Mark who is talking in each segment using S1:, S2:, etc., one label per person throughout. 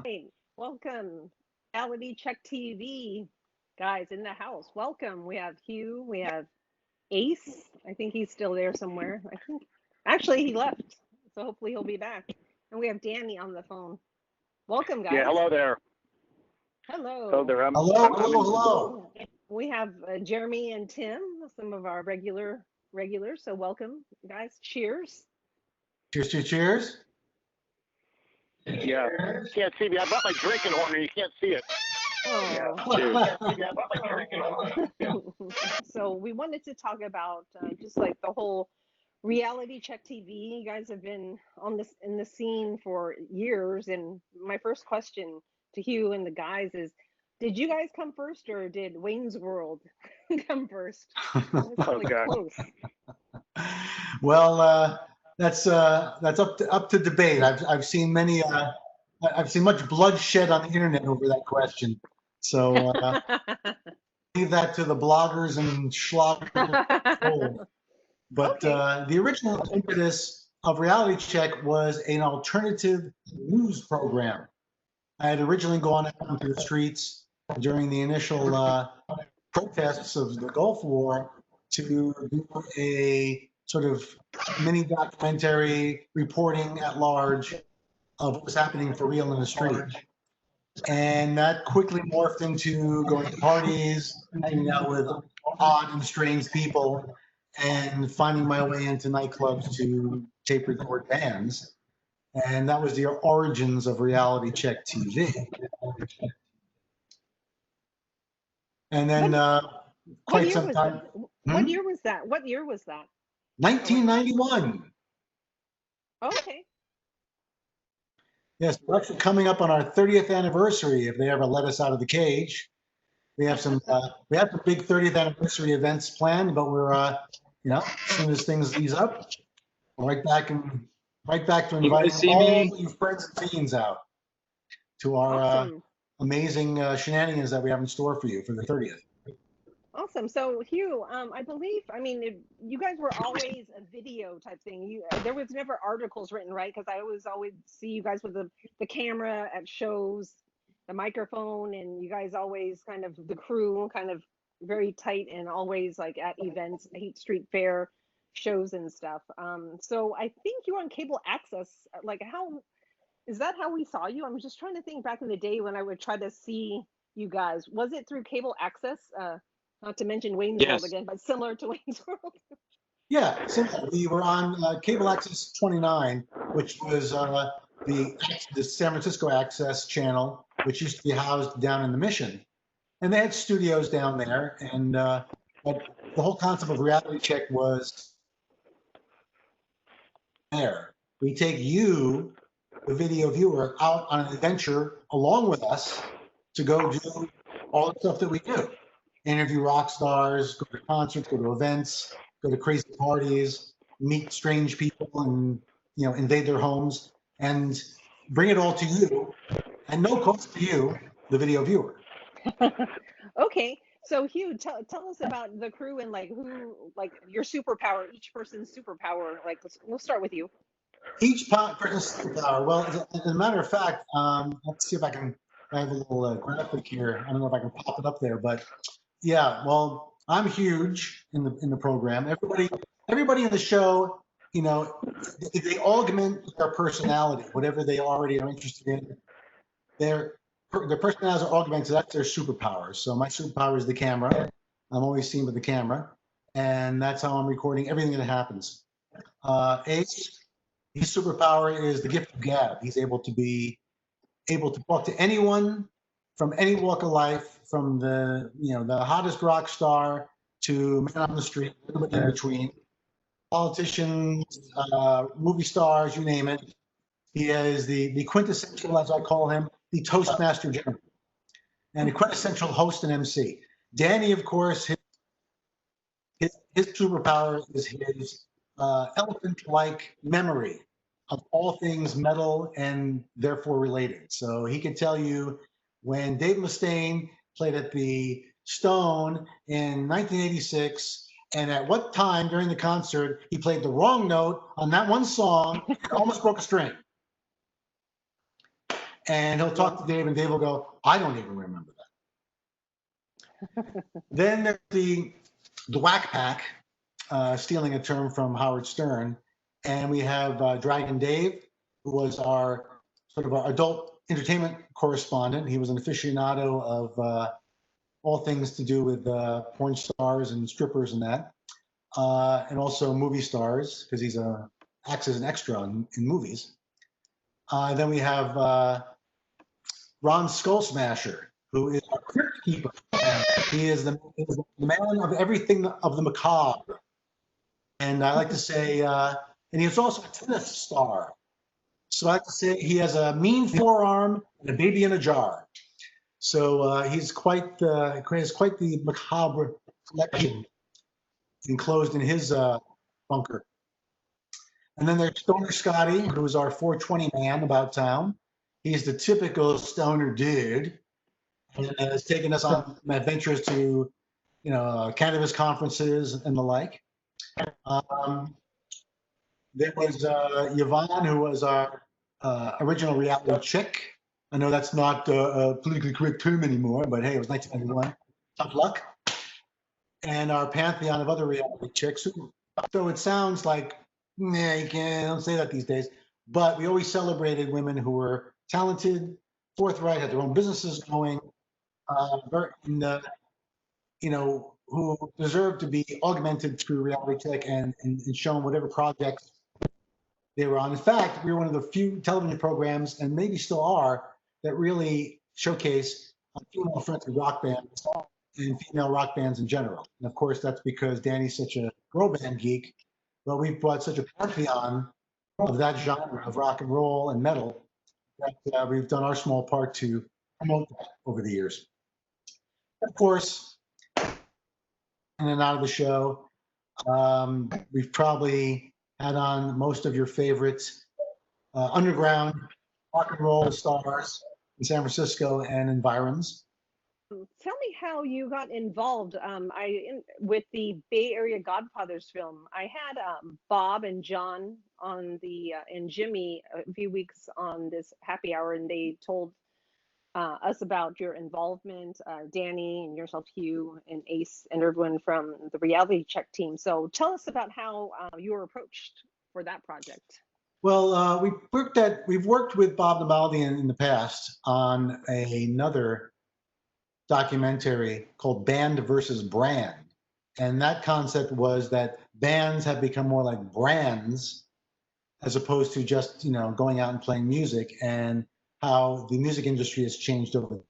S1: Hey, welcome, Reality Check TV guys in the house. Welcome. We have Hugh. We have Ace. I think he's still there somewhere. I think actually he left, so hopefully he'll be back. And we have Danny on the phone. Welcome, guys.
S2: Yeah, hello there.
S1: Hello.
S2: Hello there.
S3: Hello.
S1: We have Jeremy and Tim, some of our regulars. So welcome, guys. Cheers.
S3: Cheers.
S2: Yeah, you can't see me. I brought my drinking horn and you can't see it.
S1: Oh.
S2: Yeah.
S1: So we wanted to talk about just like the whole reality check TV. You guys have been on this in the scene for years, and my first question to Hugh and the guys is, did you guys come first, or did Wayne's World come first? It's like close.
S3: Well, that's up to debate. I've seen many. I've seen much bloodshed on the internet over that question. So leave that to the bloggers and schloggers. But okay. The original impetus of Reality Check was an alternative news program. I had originally gone out into the streets during the initial protests of the Gulf War to do a sort of mini documentary reporting at large of what was happening for real in the street. And that quickly morphed into going to parties, hanging out with odd and strange people, and finding my way into nightclubs to tape record bands. And that was the origins of Reality Check TV. And then quite some time.
S1: What year was that?
S3: 1991.
S1: Okay.
S3: Yes, we're actually coming up on our 30th anniversary if they ever let us out of the cage. We have some big 30th anniversary events planned, but we're as soon as things ease up, right back to inviting all you friends and fiends out to our amazing shenanigans that we have in store for you for the 30th.
S1: Awesome. So Hugh, I believe, you guys were always a video type thing. There was never articles written, right? Because I always see you guys with the camera at shows, the microphone, and you guys always kind of the crew, kind of very tight and always like at events, Hate Street Fair shows and stuff. So I think you were on cable access. Like, how is that how we saw you? I'm just trying to think back in the day when I would try to see you guys. Was it through cable access? Not to mention Wayne's World again, but similar to Wayne's World.
S3: Yeah, so we were on Cable Access 29, which was the San Francisco Access channel, which used to be housed down in the Mission. And they had studios down there. And but the whole concept of Reality Check was there. We take you, the video viewer, out on an adventure along with us to go do all the stuff that we do. Interview rock stars, go to concerts, go to events, go to crazy parties, meet strange people, and invade their homes and bring it all to you, and no cost to you, the video viewer.
S1: Okay, so Hugh, tell us about the crew and your superpower, each person's superpower. We'll start with you.
S3: Each person's superpower. Well, as a matter of fact, let's see if I can. I have a little graphic here. I don't know if I can pop it up there, but. Yeah, well, I'm huge in the program. Everybody in the show, they augment their personality, whatever they already are interested in. Their personalities are augmented. That's their superpowers. So my superpower is the camera. I'm always seen with the camera, and that's how I'm recording everything that happens. Ace, his superpower is the gift of gab. He's able to talk to anyone from any walk of life, from the hottest rock star to man on the street, everybody in between, politicians, movie stars, you name it. He is the quintessential, as I call him, the Toastmaster General, and the quintessential host and MC. Danny, of course, his superpower is his elephant-like memory of all things metal and therefore related. So he can tell you when Dave Mustaine played at the Stone in 1986, and at what time during the concert he played the wrong note on that one song and almost broke a string. And he'll talk to Dave, and Dave will go, I don't even remember that. Then there's the Whack Pack, stealing a term from Howard Stern. And we have Dragon Dave, who was our sort of our adult entertainment correspondent. He was an aficionado of all things to do with porn stars and strippers and that, and also movie stars, because he's acts as an extra in movies. Then we have Ron Skull Smasher, who is our crypt keeper. He is the man of everything of the macabre. And I like to say, and he is also a tennis star. So I like to say he has a mean forearm and a baby in a jar. So he's has quite the macabre collection enclosed in his bunker. And then there's Stoner Scotty, who's our 420 man about town. He's the typical stoner dude, and has taken us on adventures to, cannabis conferences and the like. There was Yvonne, who was our original reality chick. I know that's not a politically correct term anymore, but hey, it was 1991. Tough luck. And our pantheon of other reality chicks. So it sounds like, nah, you don't say that these days. But we always celebrated women who were talented, forthright, had their own businesses going, who deserved to be augmented through reality tech and shown whatever projects they were on. In fact, we were one of the few television programs, and maybe still are, that really showcase female-friendly rock bands and female rock bands in general. And of course, that's because Danny's such a girl band geek, but we've brought such a pantheon of that genre of rock and roll and metal that we've done our small part to promote that over the years. Of course, in and out of the show, we've probably had on most of your favorite underground rock and roll stars in San Francisco and environs.
S1: Tell me how you got involved with the Bay Area Godfathers film. I had Bob and John on and Jimmy a few weeks on this happy hour, and they told us about your involvement, Danny and yourself, Hugh, and Ace, and everyone from the Reality Check team. So tell us about how you were approached for that project.
S3: Well, we've worked with Bob Nalbandian in the past on another documentary called Band versus Brand. And that concept was that bands have become more like brands as opposed to just, going out and playing music, and how the music industry has changed over.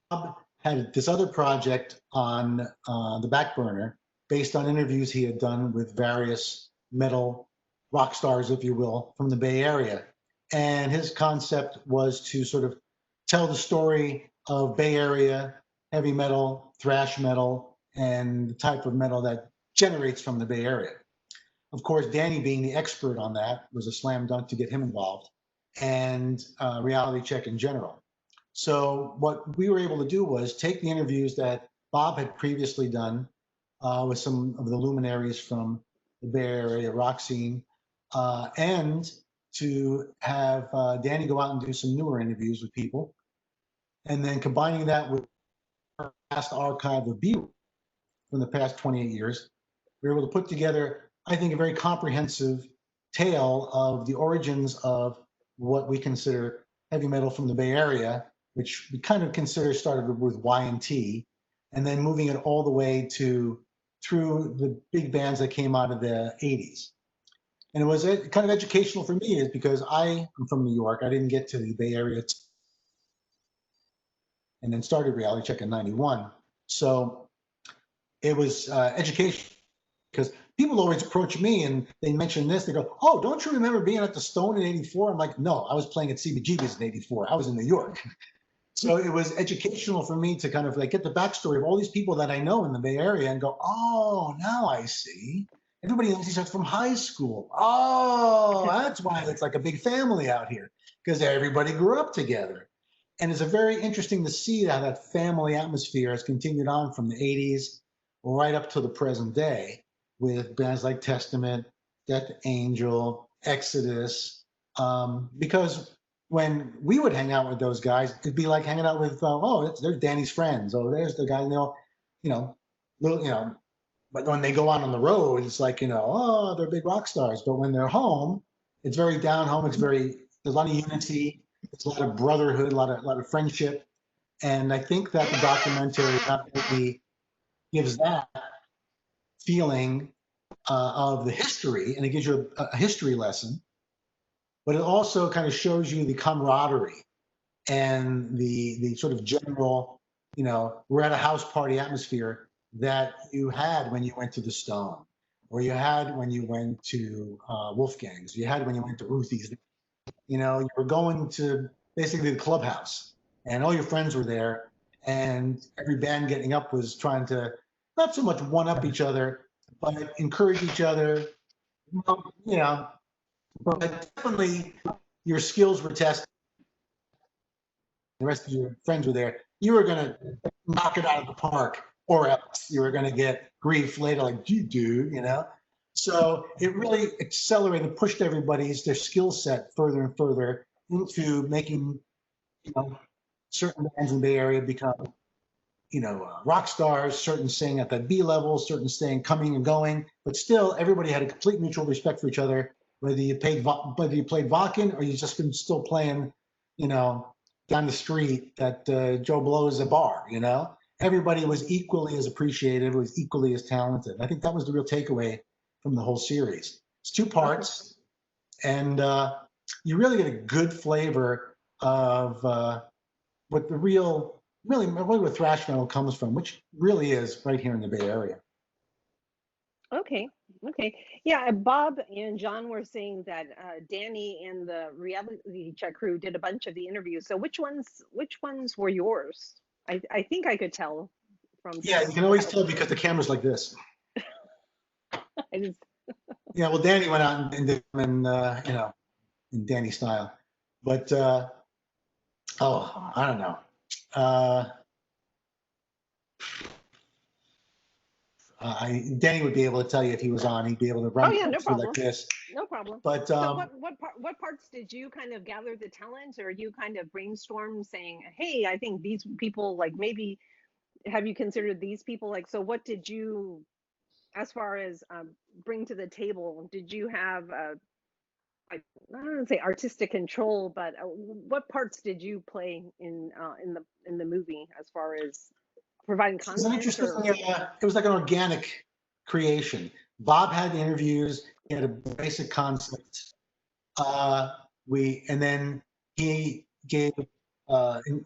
S3: Bob had this other project on the back burner based on interviews he had done with various metal rock stars, if you will, from the Bay Area. And his concept was to sort of tell the story of Bay Area heavy metal, thrash metal, and the type of metal that generates from the Bay Area. Of course, Danny, being the expert on that, was a slam dunk to get him involved, and Reality Check in general. So what we were able to do was take the interviews that Bob had previously done with some of the luminaries from the Bay Area rock scene, and to have Danny go out and do some newer interviews with people, and then combining that with our vast archive of B from the past 28 years, we were able to put together, I think, a very comprehensive tale of the origins of what we consider heavy metal from the Bay Area, which we kind of consider started with Y&T, and then moving it all the way through the big bands that came out of the 80s. And it was kind of educational for me, is because I am from New York. I didn't get to the Bay Area and then started Reality Check in 91. So it was education, because people always approach me and they mention this. They go, oh, don't you remember being at the Stone in 84? I'm like, no, I was playing at CBGB's in 84. I was in New York. So it was educational for me to kind of get the backstory of all these people that I know in the Bay Area and go, oh, now I see. Everybody knows each other from high school. Oh, that's why it's like a big family out here, because everybody grew up together. And it's very interesting to see how that family atmosphere has continued on from the 80s right up to the present day, with bands like Testament, Death Angel, Exodus, because when we would hang out with those guys, it'd be like hanging out with, there's Danny's friends. Oh, there's the guy, little. But when they go out on the road, it's like, oh, they're big rock stars. But when they're home, it's very down home. There's a lot of unity. There's a lot of brotherhood, a lot of friendship. And I think that the documentary not only gives that feeling of the history, and it gives you a history lesson, but it also kind of shows you the camaraderie and the sort of general, we're at a house party atmosphere that you had when you went to the Stone, or you had when you went to Wolfgang's, you had when you went to Ruthie's. You were going to basically the clubhouse, and all your friends were there, and every band getting up was trying to not so much one up each other, but encourage each other. But definitely your skills were tested. The rest of your friends were there. You were going to knock it out of the park, or else you were going to get grief later, like, you do, So it really accelerated, pushed their skill set further and further into making, certain bands in the Bay Area become, rock stars, certain staying at that B level, certain staying coming and going, but still everybody had a complete mutual respect for each other, whether you played Vakken or you just been still playing, down the street at Joe Blow's a bar, Everybody was equally as appreciative, was equally as talented. I think that was the real takeaway from the whole series. It's 2 parts, and you really get a good flavor of what the really where thrash metal comes from, which really is right here in the Bay Area.
S1: Okay. Yeah, Bob and John were saying that Danny and the Reality Check crew did a bunch of the interviews. So which ones were yours? I think I could tell from.
S3: Yeah, you can always tell because the camera's like this. Yeah, well, Danny went out and did them in Danny style, but I don't know. Danny would be able to tell you if he was on. He'd be able to run
S1: no problem.
S3: like this.
S1: No problem.
S3: But
S1: so what parts did you kind of gather the talent, or you kind of brainstorm saying, hey, I think these people, like, maybe have you considered these people? Like, so what did you, as far as bring to the table? Did you have I don't want to say artistic control, but what parts did you play in the movie as far as providing content?
S3: It was like an organic creation. Bob had the interviews. He had a basic concept. And then he gave.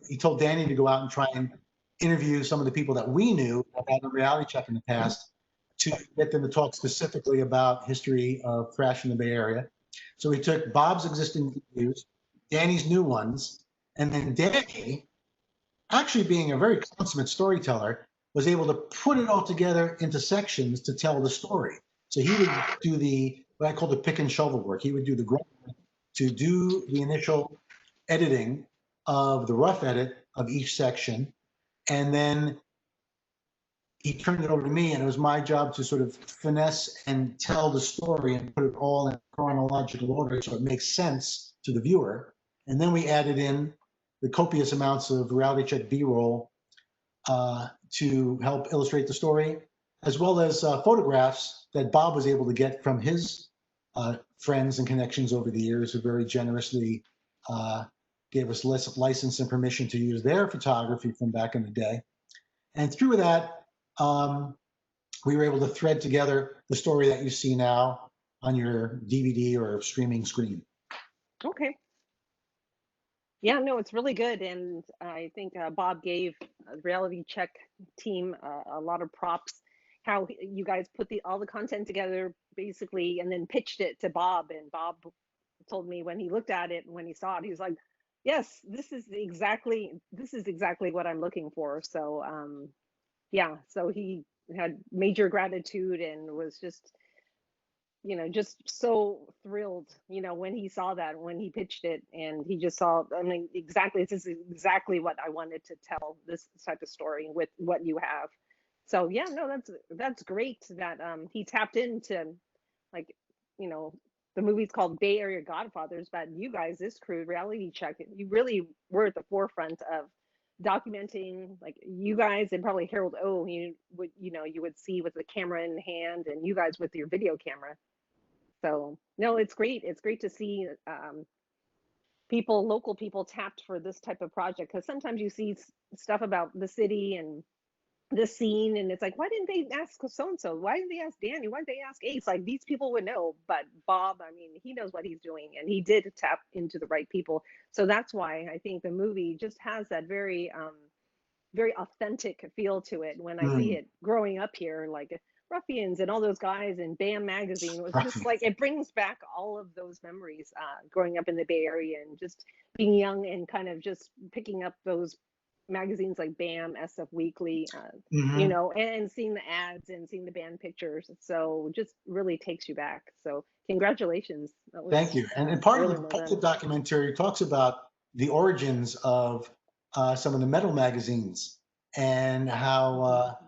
S3: He told Danny to go out and try and interview some of the people that we knew that had a reality check in the past to get them to talk specifically about history of thrash in the Bay Area. So we took Bob's existing interviews, Danny's new ones, and then Danny, actually being a very consummate storyteller, was able to put it all together into sections to tell the story. So he would do what I call the pick and shovel work. He would do the grunt to do the initial editing of the rough edit of each section. And then he turned it over to me, and it was my job to sort of finesse and tell the story and put it all in chronological order so it makes sense to the viewer. And then we added in the copious amounts of reality check B-roll to help illustrate the story, as well as photographs that Bob was able to get from his friends and connections over the years, who very generously gave us license and permission to use their photography from back in the day. And through that, we were able to thread together the story that you see now on your DVD or streaming screen.
S1: Okay. Yeah, no, it's really good. And I think Bob gave the Reality Check team a lot of props, how you guys put all the content together basically, and then pitched it to Bob. And Bob told me when he looked at it, when he saw it, he was like, yes, this is exactly what I'm looking for. So yeah, so he had major gratitude and was just so thrilled, when he saw that, when he pitched it, and he just saw, this is exactly what I wanted to tell, this type of story with what you have. So yeah, no, that's great that he tapped into, like, the movie's called Bay Area Godfathers, but you guys, this crew, Reality Check, you really were at the forefront of documenting, like, you guys and probably Harold O. You would see with the camera in hand, and you guys with your video camera. So no, it's great. It's great to see local people tapped for this type of project, because sometimes you see stuff about the city and the scene, and it's like, why didn't they ask so and so? Why didn't they ask Danny? Why did they ask Ace? Like, these people would know. But Bob, I mean, he knows what he's doing, and he did tap into the right people. So that's why I think the movie just has that very very authentic feel to it. When I see it growing up here, like Ruffians and all those guys in BAM magazine, was just like, it brings back all of those memories growing up in the Bay Area and just being young and kind of just picking up those magazines like BAM, SF Weekly, and seeing the ads and seeing the band pictures. So just really takes you back. So congratulations.
S3: Thank you. And part of the documentary talks about the origins of some of the metal magazines and how,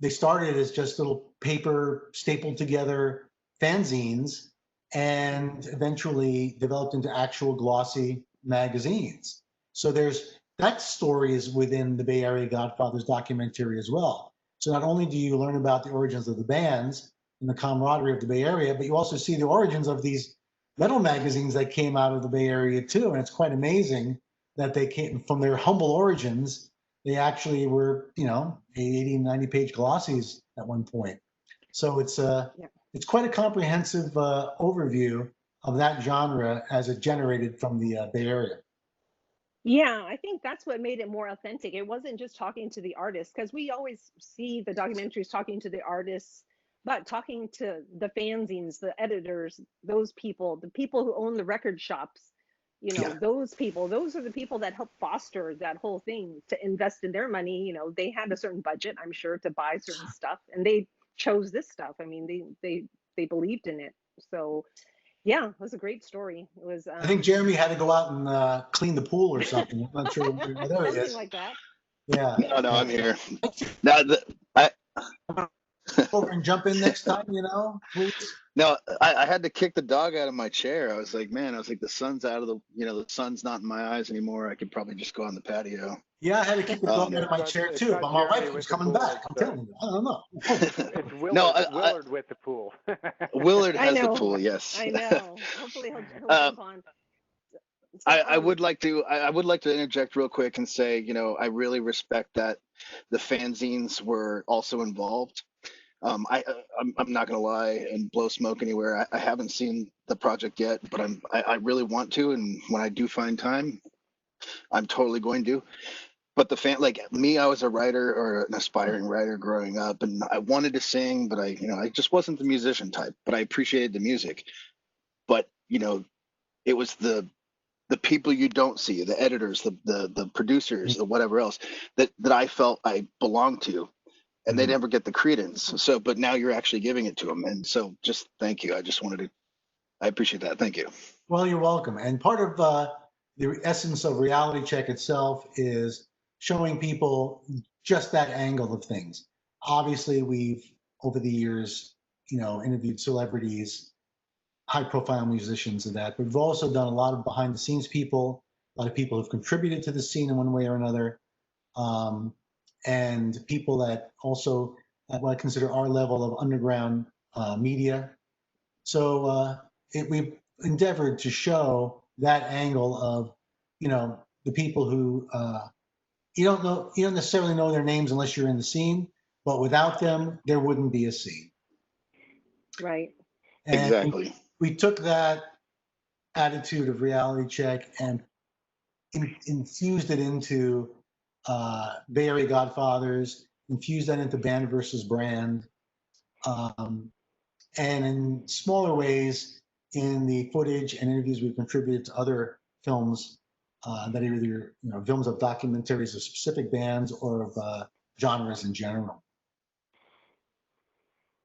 S3: they started as just little paper stapled together fanzines and eventually developed into actual glossy magazines. So that story is within the Bay Area Godfathers documentary as well. So not only do you learn about the origins of the bands and the camaraderie of the Bay Area, but you also see the origins of these metal magazines that came out of the Bay Area too. And it's quite amazing that they came from their humble origins. They actually were, 80, 90-page glossies at one point. So it's quite a comprehensive overview of that genre as it generated from the Bay Area.
S1: Yeah, I think that's what made it more authentic. It wasn't just talking to the artists, because we always see the documentaries talking to the artists, but talking to the fanzines, the editors, those people, the people who own the record shops, those people, those are the people that help foster that whole thing, to invest in their money. They had a certain budget, I'm sure, to buy certain stuff, and they chose this stuff. I mean, they believed in it. So yeah, it was a great story. It was.
S3: I think Jeremy had to go out and clean the pool or something. I'm not sure where there he is.
S1: Something like that.
S3: Yeah.
S2: No, I'm here.
S3: Over and jump in next time, please.
S4: No, I had to kick the dog out of my chair. I was like, the sun's out of the sun's not in my eyes anymore. I could probably just go on the patio.
S3: Yeah, I had to kick the dog out of my chair too, but my wife was coming back. I'm telling you, I don't know.
S5: It's Willard with the pool.
S4: Willard has the pool, yes.
S1: I know. Hopefully he'll jump on.
S4: I would like to interject real quick and say, I really respect that the fanzines were also involved. I'm not gonna lie and blow smoke anywhere. I haven't seen the project yet, but I really want to, and when I do find time, I'm totally going to. But like me, I was a writer or an aspiring writer growing up, and I wanted to sing, but I just wasn't the musician type. But I appreciated the music. But it was the people you don't see, the editors, the producers, the whatever else that I felt I belonged to. And they never get the credence. So, but now you're actually giving it to them. And so just thank you. I appreciate that. Thank you.
S3: Well, you're welcome. And part of the essence of Reality Check itself is showing people just that angle of things. Obviously, we've, over the years, interviewed celebrities, high profile musicians and that, but we've also done a lot of behind the scenes people, a lot of people who've contributed to the scene in one way or another. And people that also at what I consider our level of underground media. So we've endeavored to show that angle of, the people who you don't necessarily know their names unless you're in the scene, but without them, there wouldn't be a scene.
S1: Right.
S3: And
S4: exactly.
S3: We took that attitude of Reality Check and infused it into Bay Area Godfathers, infused that into Band versus Brand, and in smaller ways in the footage and interviews we've contributed to other films that are either films of documentaries of specific bands or of genres in general.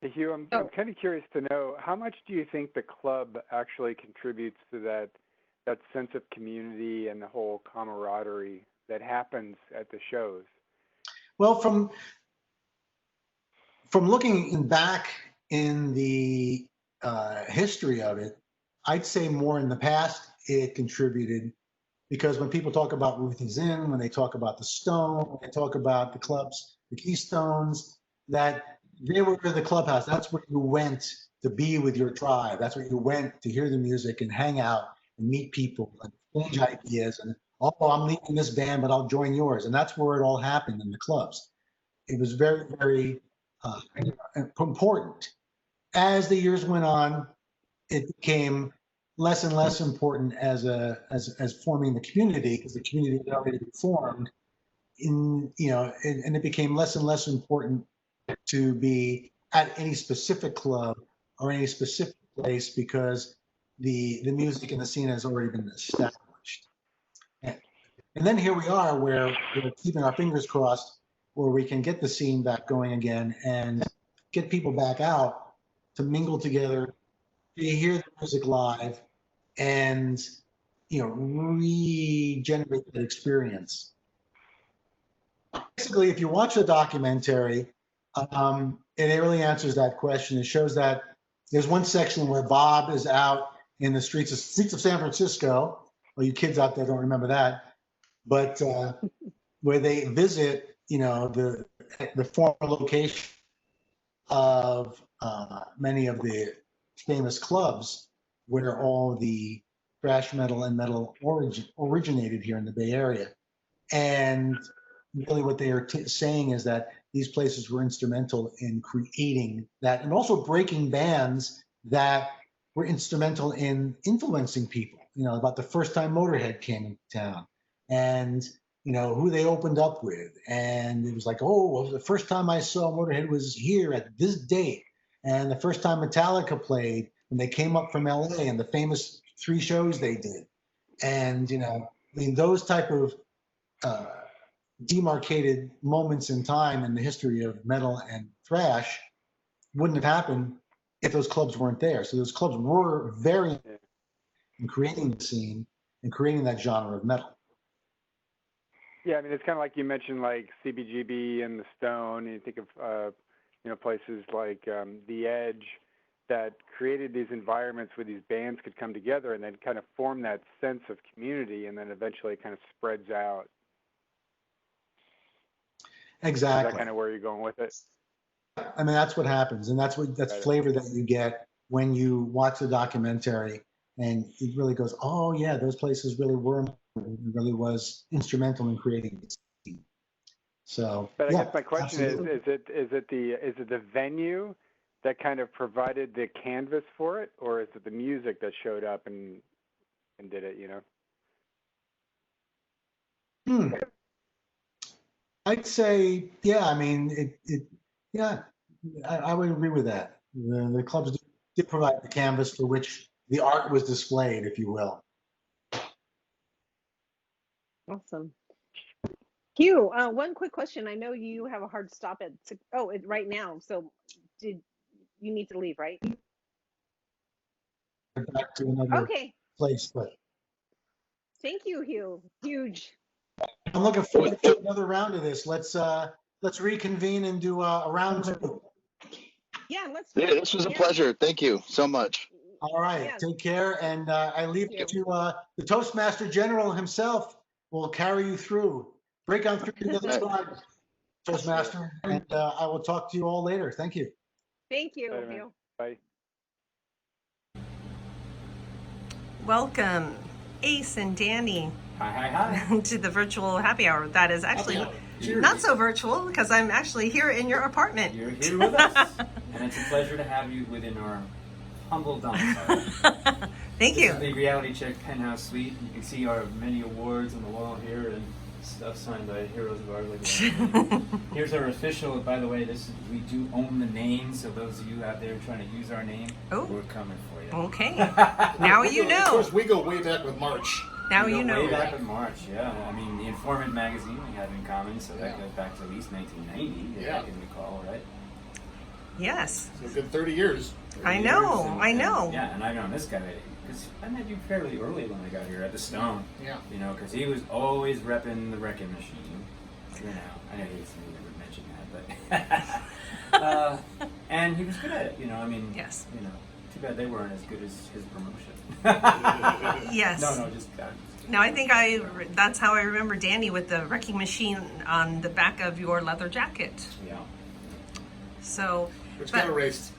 S5: Hey, Hugh, I'm kind of curious to know, how much do you think the club actually contributes to that sense of community and the whole camaraderie that happens at the shows?
S3: Well, from looking back in the history of it, I'd say more in the past it contributed, because when people talk about Ruthie's Inn, when they talk about the Stone, when they talk about the clubs, the Keystones, that they were the clubhouse. That's where you went to be with your tribe. That's where you went to hear the music and hang out and meet people and exchange ideas. And, oh, I'm leaving this band, but I'll join yours. And that's where it all happened in the clubs. It was very, very important. As the years went on, it became less and less important as forming the community, because the community had already been formed. And it became less and less important to be at any specific club or any specific place, because the music and the scene has already been established. And then here we are, where we're keeping our fingers crossed, where we can get the scene back going again and get people back out to mingle together, to hear the music live, and regenerate that experience. Basically, if you watch the documentary, it really answers that question. It shows that there's one section where Bob is out in the streets of San Francisco. Well, you kids out there don't remember that, but where they visit, the former location of many of the famous clubs where all the thrash metal and metal originated here in the Bay Area. And really what they are saying is that these places were instrumental in creating that, and also breaking bands that were instrumental in influencing people, about the first time Motorhead came into town, and who they opened up with. And it was like, oh, well, the first time I saw Motorhead was here at this date. And the first time Metallica played, when they came up from LA, and the famous 3 shows they did. And, those type of demarcated moments in time in the history of metal and thrash wouldn't have happened if those clubs weren't there. So those clubs were very important in creating the scene and creating that genre of metal.
S5: Yeah, I mean, it's kind of like you mentioned, like CBGB and the Stone. And you think of, places like The Edge, that created these environments where these bands could come together and then kind of form that sense of community, and then eventually it kind of spreads out.
S3: Exactly.
S5: Is that kind of where you're going with it?
S3: I mean, that's what happens, and that's flavor that you get when you watch the documentary, and it really goes, oh yeah, those places really were, it really was instrumental in creating the scene. So,
S5: but I
S3: yeah,
S5: guess my question is it the venue that kind of provided the canvas for it, or is it the music that showed up and did it?
S3: I'd say, yeah. I mean, I would agree with that. The clubs did provide the canvas for which the art was displayed, if you will.
S1: Awesome. Hugh, one quick question. I know you have a hard stop at right now. So you need to leave, right?
S3: Back to another place, but
S1: thank you, Hugh. Huge.
S3: I'm looking forward to another round of this. Let's reconvene and do a round 2.
S1: Yeah, let's.
S4: Yeah, this was a pleasure. Thank you so much.
S3: All right, take care, and I leave it to the Toastmaster General himself. Will carry you through. Break on through the other side, Toastmaster, and I will talk to you all later. Thank you.
S1: Thank you, Hugh.
S5: Bye.
S6: Welcome, Ace and Danny.
S7: Hi.
S6: To the virtual happy hour. That is actually not so virtual, because I'm actually here in your apartment.
S7: You're here with us, and it's a pleasure to have you within our humble domicile.
S6: Thank you.
S7: This is the Reality Check penthouse suite. You can see our many awards on the wall here and stuff signed by heroes of our league. Here's our official. By the way, we do own the name, so those of you out there trying to use our name, we're coming for you.
S6: Okay. Now you know.
S8: Of course, we go way back with March.
S6: Now you know.
S7: Way back with March, yeah. I mean, the Informant magazine we have in common, so that goes back to at least 1990, if I can recall, right?
S6: Yes.
S8: So a good 30 years.
S6: I know.
S7: Yeah, and I've known this guy, because I met you fairly early when I got here at the Stone.
S8: Yeah.
S7: Because he was always repping the Wrecking Machine. I know he never mentioned that, but... and he was good at it,
S6: Yes.
S7: Too bad they weren't as good as his promotion.
S6: Yes.
S7: No, just.
S6: No, I think that's how I remember Danny with the wrecking machine on the back of your leather jacket.
S7: Yeah.
S6: So.
S8: Which got erased.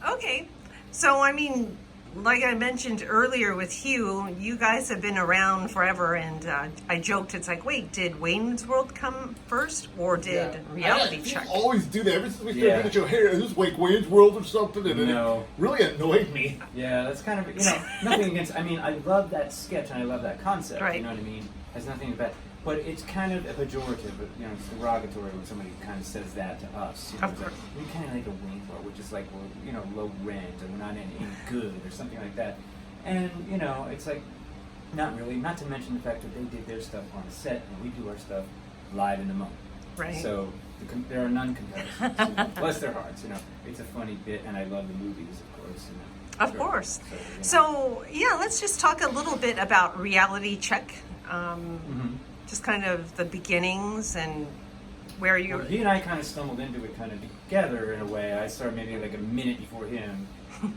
S6: Okay. So, I mean, like I mentioned earlier with Hugh, you guys have been around forever, and I joked, it's like, wait, did Wayne's World come first, or did Reality Check?
S8: People always do that. Ever since we started doing the show, hey, is this like Wayne's World or something? And it really annoyed me.
S7: Yeah, that's kind of, nothing against, I mean, I love that sketch and I love that concept,
S6: right.
S7: You know what I mean? Has nothing about, but it's kind of a pejorative, it's derogatory when somebody kind of says that to us.
S6: Of course.
S7: We kind of like a Wayne's World, which is like, low rent, and we're not any good, or something like that. And, it's like, not really, not to mention the fact that they did their stuff on set, and we do our stuff live in the moment.
S6: Right.
S7: So there are none comparisons. Bless their hearts, It's a funny bit, and I love the movies, of course.
S6: Of course. So, let's just talk a little bit about Reality Check. Just kind of the beginnings and where you...
S7: Well, he and I kind of stumbled into it kind of together in a way. I started maybe like a minute before him,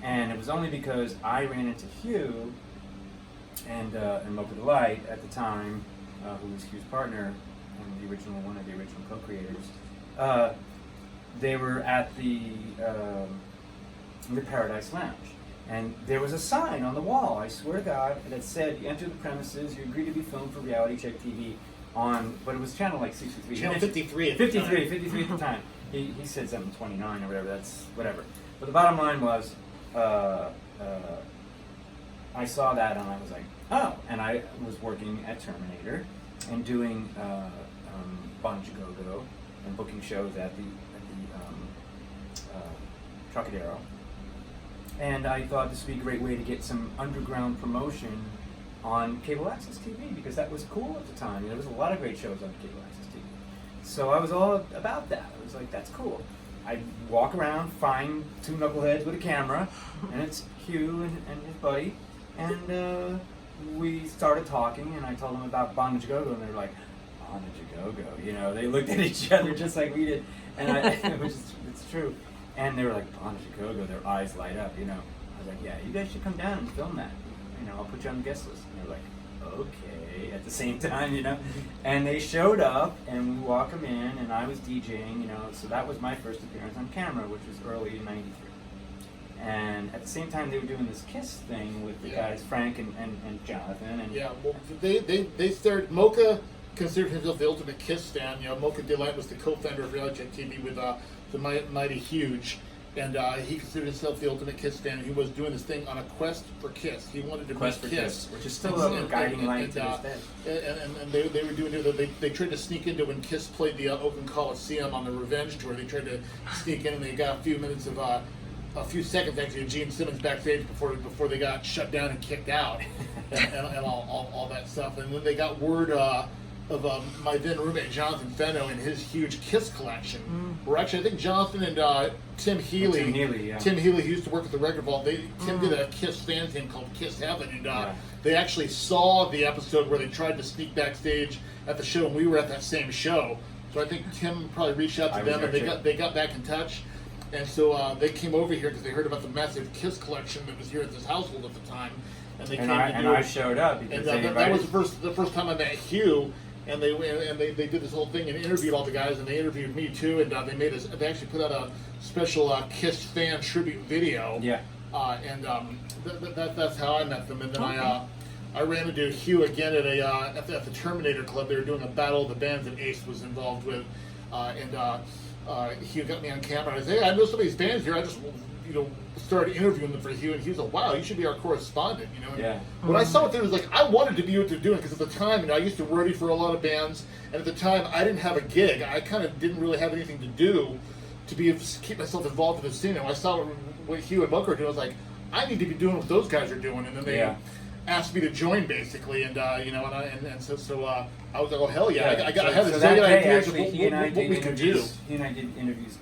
S7: and it was only because I ran into Hugh and Mocha Delight at the time, who was Hugh's partner and one of the original co-creators. They were at the Paradise Lounge. And there was a sign on the wall, I swear to God, that said, you enter the premises, you agree to be filmed for Reality Check TV on, but it was channel like 63.
S8: Channel 53 at
S7: 53 at the time. He said something 29 or whatever, that's whatever. But the bottom line was, I saw that and I was like, oh. And I was working at Terminator and doing Bondage Go-Go and booking shows at the Trocadero. And I thought this would be a great way to get some underground promotion on cable access TV, because that was cool at the time. There was a lot of great shows on cable access TV. So I was all about that. I was like, that's cool. I'd walk around, find two knuckleheads with a camera, and it's Hugh and his buddy, and we started talking, and I told them about Bondage Go-Go, and they were like, Bondage Go-Go, they looked at each other just like we did, and it's true. And they were like, Bondage Go-Go, their eyes light up, I was like, yeah, you guys should come down and film that. I'll put you on the guest list. And they're like, okay, at the same time, And they showed up, and we walked them in, and I was DJing, So that was my first appearance on camera, which was early in '93. And at the same time, they were doing this Kiss thing with the guys, Frank and Jonathan. And
S8: well, they started, Mocha considered himself the ultimate Kiss fan. Mocha Delight was the co-founder of Reality Check TV with the Mighty Huge, and he considered himself the ultimate Kiss fan. He was doing this thing on a quest for Kiss. He wanted to
S7: quest
S8: meet
S7: for
S8: Kiss,
S7: which is still a guiding light to this day.
S8: And they were doing it. They tried to sneak into when Kiss played the Oakland Coliseum on the Revenge tour. They tried to sneak in, and they got a few minutes of a few seconds actually of Gene Simmons backstage before they got shut down and kicked out, and all that stuff. And then they got word of my then roommate Jonathan Fenno and his huge Kiss collection. Where actually, I think Jonathan and Tim Healy, Tim Healy, who used to work at the Record Vault, Tim did a Kiss fan thing called Kiss Heaven, and they actually saw the episode where they tried to sneak backstage at the show, and we were at that same show. So I think Tim probably reached out to them, and they got back in touch. And so they came over here because they heard about the massive Kiss collection that was here at this household at the time, and they came.
S7: I showed up because
S8: that was the first time I met Hugh. And they did this whole thing and interviewed all the guys, and they interviewed me too. And they actually put out a special Kiss fan tribute video.
S7: Yeah.
S8: That's how I met them. And then I ran into Hugh again at the Terminator Club. They were doing a battle of the bands that Ace was involved with, Hugh got me on camera. I said, hey, I know some of these bands here. I just started interviewing them for Hugh, and he was like, wow, you should be our correspondent,
S7: Yeah.
S8: When I saw what they was like, I wanted to be what they're doing, because at the time, I used to roadie for a lot of bands, and at the time, I didn't have a gig. I kind of didn't really have anything to do to keep myself involved in the scene. And when I saw what Hugh and Mocha were doing, I was like, I need to be doing what those guys are doing. And then they asked me to join, basically, and so I was like, oh, hell yeah. I had a zillion ideas of what we could do.
S7: He and I did interviews,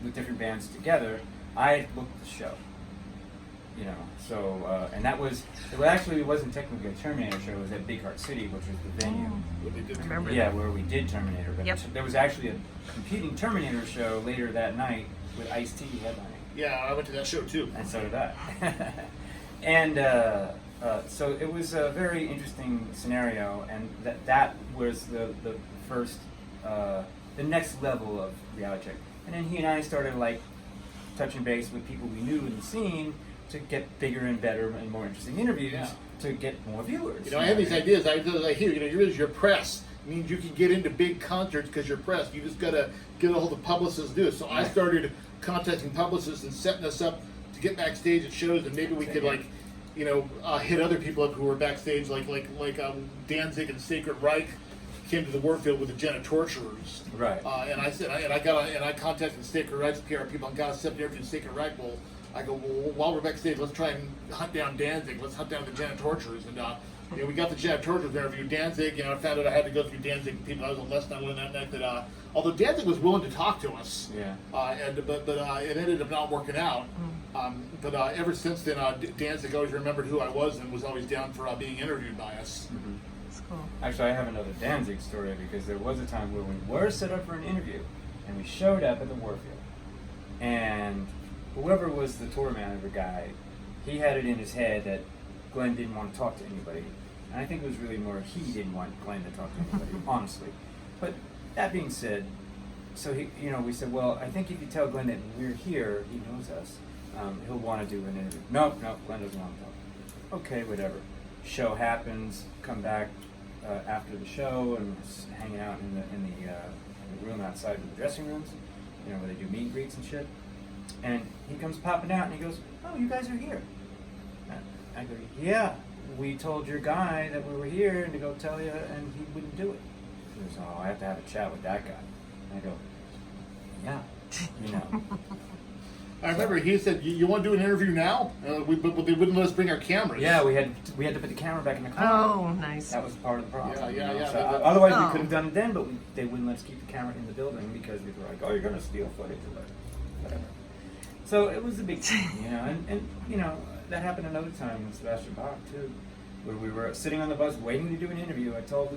S7: with different bands together. I had booked the show, and that was, it wasn't technically a Terminator show, it was at Big Heart City, which was the venue.
S6: Remember
S7: where we did Terminator. But there was actually a competing Terminator show later that night with Ice-T headlining.
S8: Yeah, I went to that show too.
S7: And so did I. And so it was a very interesting scenario, and that was the first, the next level of reality check. And then he and I started like touching base with people we knew in the scene to get bigger and better and more interesting interviews to get more viewers.
S8: You know, I have these ideas. I hear, you know, you're press. It means you can get into big concerts because you're press. You just gotta get a hold of publicists to do it. So I started contacting publicists and setting us up to get backstage at shows, and maybe we could like, you know, hit other people up who were backstage, like Danzig and Sacred Reich came to the Warfield with the Genitorturers.
S7: Right.
S8: And I said, I contacted Sacred Reich's PR people and got us set there for the Sacred Reich Bowl. I go, well, while we're backstage, let's try and hunt down Danzig. Let's hunt down the Genitorturers. And you know, we got the Genitorturers interview. Danzig, you know, I found out I had to go through Danzig people. I was on less than one that night. That although Danzig was willing to talk to us, but it ended up not working out. But ever since then, Danzig always remembered who I was and was always down for being interviewed by us.
S7: Mm-hmm.
S6: That's cool.
S7: Actually, I have another Danzig story because there was a time where we were set up for an interview, and we showed up at the Warfield, and whoever was the tour manager guy, he had it in his head that Glenn didn't want to talk to anybody. And I think it was really more he didn't want Glenn to talk to anybody, honestly. But that being said, so he, you know, we said, well, I think if you tell Glenn that we're here, he knows us. He'll want to do an interview. Nope, Glenn doesn't want to talk. Okay, whatever. Show happens. Come back after the show and hanging out in the room outside of the dressing rooms, you know, where they do meet and greets and shit. And he comes popping out and he goes, "Oh, you guys are here." I go, "Yeah, we told your guy that we were here and to go tell you, and he wouldn't do it." He goes, "Oh, I have to have a chat with that guy." And I go, "Yeah, you know."
S8: I remember he said, "You want to do an interview now?" But they wouldn't let us bring our cameras.
S7: Yeah, we had to put the camera back in the car.
S6: Oh, nice.
S7: That was part of the problem.
S8: Yeah.
S7: So, otherwise, we could have done it then, but they wouldn't let us keep the camera in the building because we were like, "Oh, you're going to steal footage or whatever." So it was a big thing, you know, and you know, that happened another time with Sebastian Bach too, where we were sitting on the bus waiting to do an interview. I told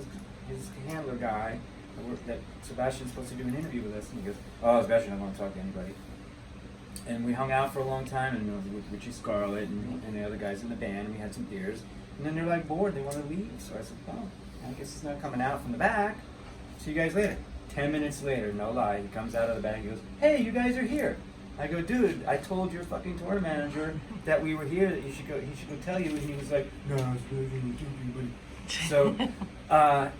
S7: his handler guy that Sebastian's supposed to do an interview with us, and he goes, "Oh, Sebastian, I don't want to talk to anybody." And we hung out for a long time, and with Richie Scarlett and the other guys in the band, and we had some beers, and then they're like bored, they want to leave. So I said, "Oh, I guess it's not coming out from the back. See you guys later." 10 minutes later, no lie, he comes out of the back and he goes, "Hey, you guys are here." I go, "Dude, I told your fucking tour manager that we were here, that he should go tell you." And he was like, "No, it's good." So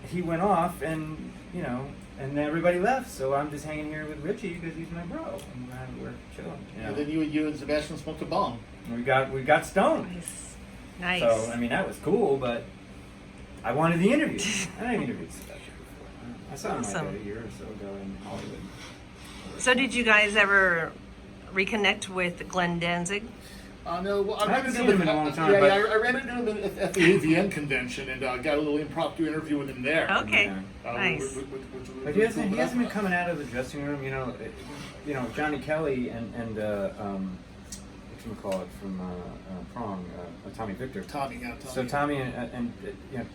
S7: he went off, and you know, and everybody left. So I'm just hanging here with Richie because he's my bro, and we're chilling. You know?
S8: And then you and Sebastian smoked a bong.
S7: We got stoned.
S6: Nice.
S7: So I mean, that was cool, but I wanted the interview. I didn't interview Sebastian before. I saw him like a year or so ago in Hollywood.
S6: So did you guys ever reconnect with Glenn Danzig?
S8: No, well,
S7: I haven't seen him in a long time.
S8: Yeah, I ran into him at the AVN convention and got a little impromptu interview with him there.
S6: Okay,
S7: nice. But he hasn't been coming out of the dressing room. You know, Johnny Kelly and whatchamacallit from Prong, Tommy Victor.
S8: Tommy.
S7: So Tommy and you know,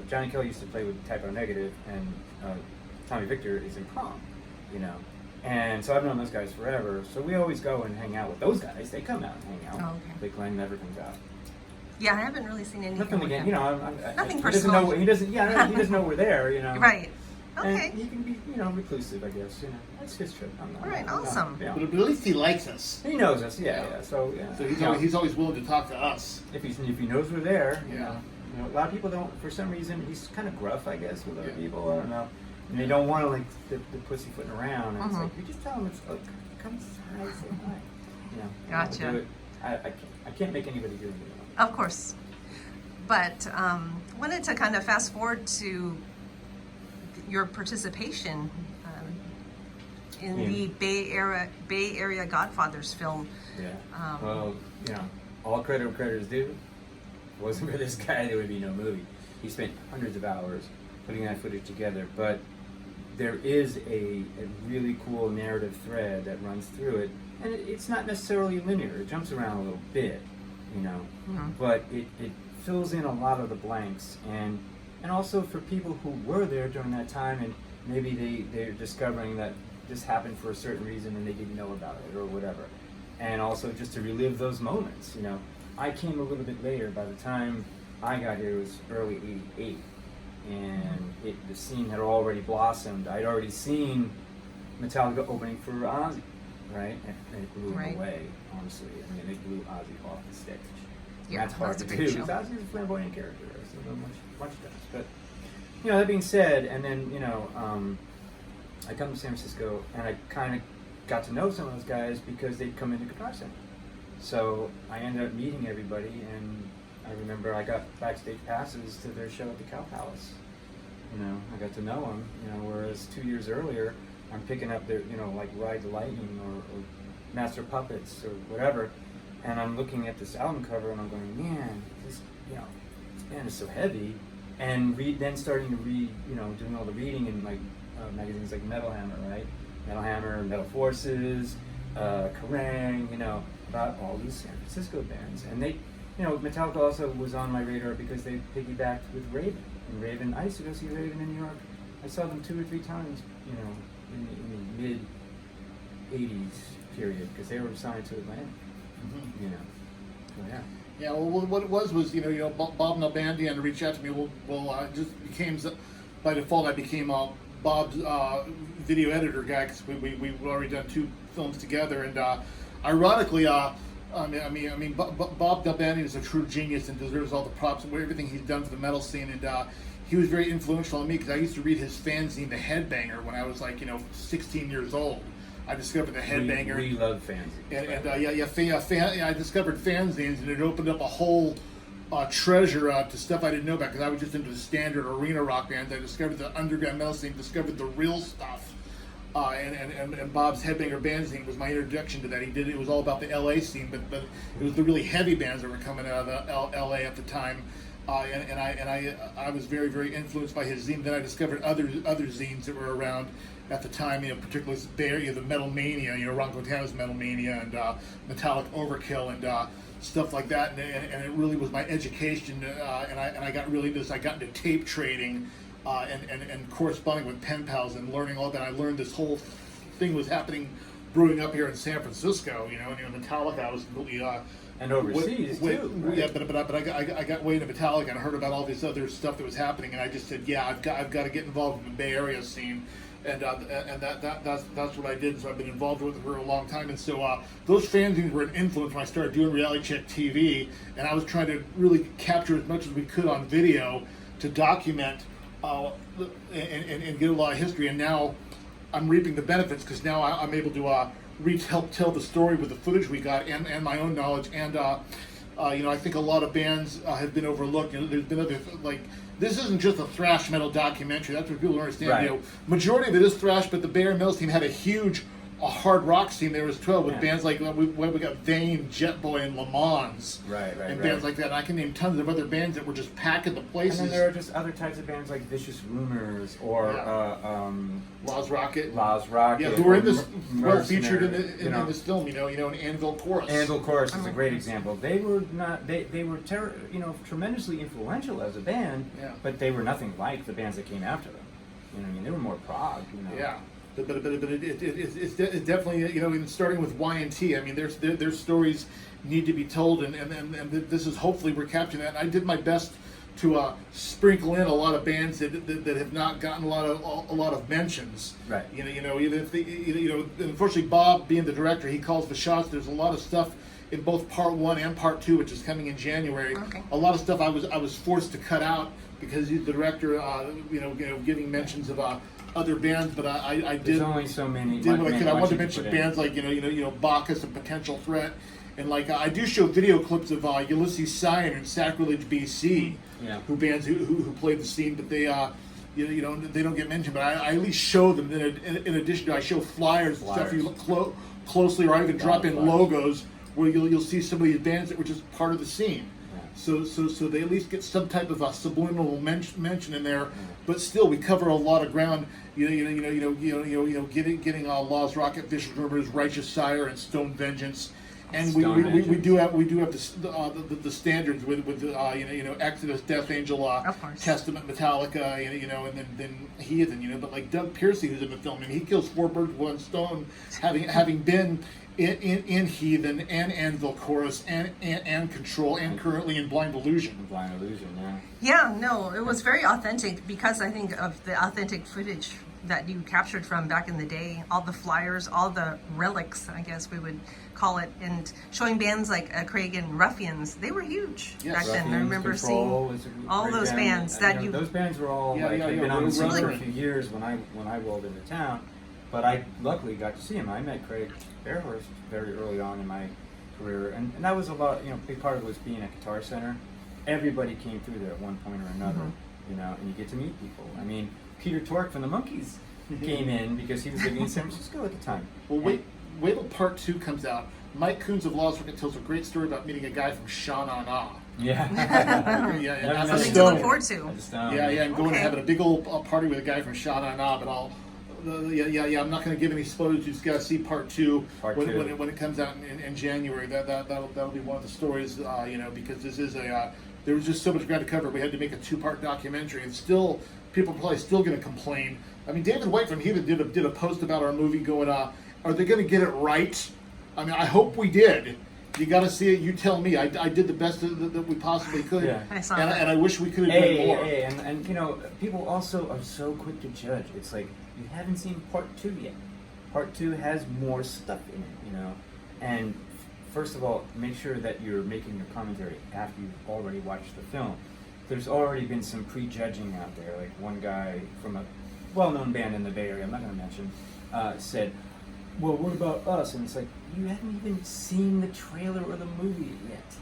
S7: Johnny Kelly used to play with Typo Negative, and Tommy Victor is in Prong. You know. And so I've known those guys forever. So we always go and hang out with those guys. They come out and hang out.
S6: Oh, okay.
S7: But Glenn never comes out.
S6: Yeah, I haven't really seen anything.
S7: Nothing again. You know,
S6: nothing
S7: he
S6: personal.
S7: Doesn't know, he doesn't. Yeah, he doesn't know we're there. You know.
S6: Right. Okay.
S7: And he can be, you know, reclusive. I guess. You know, that's his trip.
S6: All right. Awesome.
S8: But at least he likes us.
S7: He knows us. Yeah. So
S8: he's always willing to talk to us.
S7: If he knows we're there.
S8: Yeah.
S7: You know, a lot of people don't. For some reason, he's kind of gruff, I guess, with other people. I don't know. And they don't want to like the pussyfooting around. And it's like, you just tell them, it's like, come inside, say hi. You know,
S6: Gotcha.
S7: I can't make anybody do it.
S6: Of course. But wanted to kind of fast forward to your participation in the Bay Area Godfathers film.
S7: Yeah. Well, you know, all credit where credit is due. If it wasn't for this guy, there would be no movie. He spent hundreds of hours putting that footage together, but there is a really cool narrative thread that runs through it, and it's not necessarily linear. It jumps around a little bit, you know, but it fills in a lot of the blanks, and also for people who were there during that time, and maybe they're discovering that this happened for a certain reason and they didn't know about it or whatever. And also just to relive those moments, you know. I came a little bit later. By the time I got here, it was early '88, and the scene had already blossomed. I'd already seen Metallica opening for Ozzy, right? And it blew him away, honestly. I mean, they blew Ozzy off the stage. Yeah, that's hard to do. Because Ozzy's a flamboyant character, so not much does. But, you know, that being said, and then, you know, I come to San Francisco, and I kind of got to know some of those guys because they'd come into Guitar Center. So I ended up meeting everybody, and I remember I got backstage passes to their show at the Cow Palace. You know, I got to know them, you know, whereas 2 years earlier, I'm picking up their, you know, like Ride the Lightning or Master Puppets or whatever, and I'm looking at this album cover and I'm going, man, this, you know, this band is so heavy, and then starting to read, you know, doing all the reading in like magazines like Metal Hammer, right? Metal Hammer, Metal Forces, Kerrang, you know, about all these San Francisco bands. And they, you know, Metallica also was on my radar because they piggybacked with Raven. And Raven, I used to go see Raven in New York. I saw them 2 or 3 times, you know, in the mid-'80s period, because they were signed to Atlantic, you know. So, yeah.
S8: Yeah, well, what it was, you know, Bob Nalbandian reached out to me. I just became, by default, I became Bob's video editor guy, because we've already done 2 films together, and ironically, Bob Nalbandian is a true genius and deserves all the props and everything he's done for the metal scene, and he was very influential on me because I used to read his fanzine, The Headbanger, when I was like, you know, 16 years old. I discovered The Headbanger.
S7: We love fanzines.
S8: And I discovered fanzines, and it opened up a whole treasure to stuff I didn't know about, because I was just into the standard arena rock bands. I discovered the underground metal scene, discovered the real stuff. And Bob's Headbanger fanzine was my introduction to that. It was all about the LA scene, but it was the really heavy bands that were coming out of LA at the time. And I was very, very influenced by his zine. Then I discovered other zines that were around at the time, you know, particularly the Metal Mania, you know, Ron Quintana's Metal Mania, and Metallic Overkill, and stuff like that. And it really was my education. And I got really into this. I got into tape trading, and corresponding with pen pals and learning all that. I learned this whole thing was happening, brewing up here in San Francisco. You know, Metallica, I was completely.
S7: And overseas too. Right?
S8: Yeah, but I got way into Metallica, and I heard about all this other stuff that was happening, and I just said, yeah, I've got to get involved in the Bay Area scene, and that's what I did. So I've been involved with it for a long time, and so those fanzines were an influence when I started doing Reality Check TV, and I was trying to really capture as much as we could on video to document and get a lot of history. And now I'm reaping the benefits, because now I'm able to help tell the story with the footage we got, and my own knowledge, and you know, I think a lot of bands have been overlooked. You know, there's been other, like, this isn't just a thrash metal documentary. That's what people don't understand.
S7: Right.
S8: You know, majority of it is thrash, but the Bay Area Metal team had a huge hard rock scene there as well, with bands like we got Vane, Jet Boy, and Le Mans, and bands like that. And I can name tons of other bands that were just packing the places.
S7: And then there are just other types of bands like Vicious Rumors or
S8: Lääz Rockit.
S7: Yeah,
S8: who were in this, well featured in this film. You know, and Anvil Chorus.
S7: Anvil Chorus is a great example. They were not. They were tremendously influential as a band, but they were nothing like the bands that came after them. You know, I mean, they were more prog. You know.
S8: Yeah. But it's definitely, you know, starting with Y&T, I mean, their stories need to be told, and this is, hopefully we're capturing that. And I did my best to sprinkle in a lot of bands that have not gotten a lot of mentions.
S7: Right.
S8: You know, even if unfortunately Bob, being the director, he calls the shots. There's a lot of stuff in both Part 1 and Part 2, which is coming in January.
S6: Okay.
S8: A lot of stuff I was forced to cut out because he's the director. Giving mentions of other bands, but I did.
S7: There's only so many.
S8: Did what I could. I wanted to mention bands like Bacchus and Potential Threat, and like I do show video clips of Ulysses Siren and Sacrilege B.C. Who played the scene, but they they don't get mentioned. But I at least show them. In addition to, I show flyers and stuff. You look closely, or I even drop in logos where you'll see some of these bands that were just part of the scene. So they at least get some type of a subliminal mention in there, but still we cover a lot of ground. Getting Lääz Rockit, Vicious Rumors, Righteous Sire, and Stone Vengeance, And we do have the standards with Exodus, Death Angel, Testament, Metallica, and then Heathen, but like Doug Piercy, who's in the film, and he kills 4 birds with 1 stone, having been in Heathen and Anvil Chorus and Control and currently in Blind Illusion.
S7: Blind Illusion, yeah.
S6: Yeah, no, it was very authentic because I think of the authentic footage that you captured from back in the day, all the flyers, all the relics, I guess we would call it, and showing bands like Craig and Ruffians. They were huge back then. I remember seeing all those bands that you.
S7: Those bands were all they've been on the scene for a few years when I rolled into town, but I luckily got to see them. I met Craig Fairhurst very early on in my career, and that was a lot. Big part of it was being at Guitar Center. Everybody came through there at one point or another, and you get to meet people. I mean, Peter Tork from the Monkees came in because he was living in San Francisco at the time.
S8: Well, wait till part 2 comes out. Mike Coons of Lääz Rockit tells a great story about meeting a guy from Sha Na Na.
S6: Yeah. Something to look forward to.
S8: And going and having a big old party with a guy from Sha Na Na, but I'm not going to give any spoilers. You just got to see part 2 when it comes out in January. That'll be one of the stories, because this is there was just so much ground to cover. We had to make a 2-part documentary, and still people are probably still going to complain. I mean, David White from Heathen did a post about our movie going, are they going to get it right? I mean, I hope we did. You got to see it. You tell me. I did the best that we possibly could, and I wish we could have done more.
S7: And people also are so quick to judge. It's like you haven't seen part 2 yet. Part 2 has more stuff in it, And first of all, make sure that you're making your commentary after you've already watched the film. There's already been some prejudging out there. Like one guy from a well-known band in the Bay Area, I'm not going to mention, said, well, what about us? And it's like, you haven't even seen the trailer or the movie yet.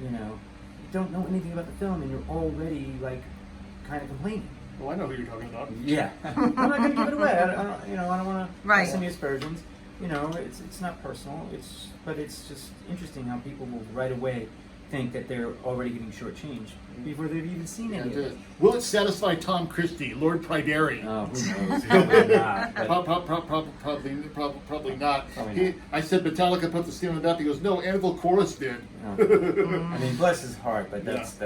S7: You don't know anything about the film, and you're already kind of complaining.
S8: Well, I know who you're talking about.
S7: Yeah, I'm not going to give it away. I don't want to pass any aspersions. It's not personal. But it's just interesting how people will right away think that they're already getting shortchanged before they've even seen any of it.
S8: Will it satisfy Tom Christie, Lord Pryderi?
S7: Oh, who knows? Probably not.
S8: Probably not. I said Metallica put the steel in the back. He goes, no, Anvil Chorus did.
S7: I mean, bless his heart, but that's.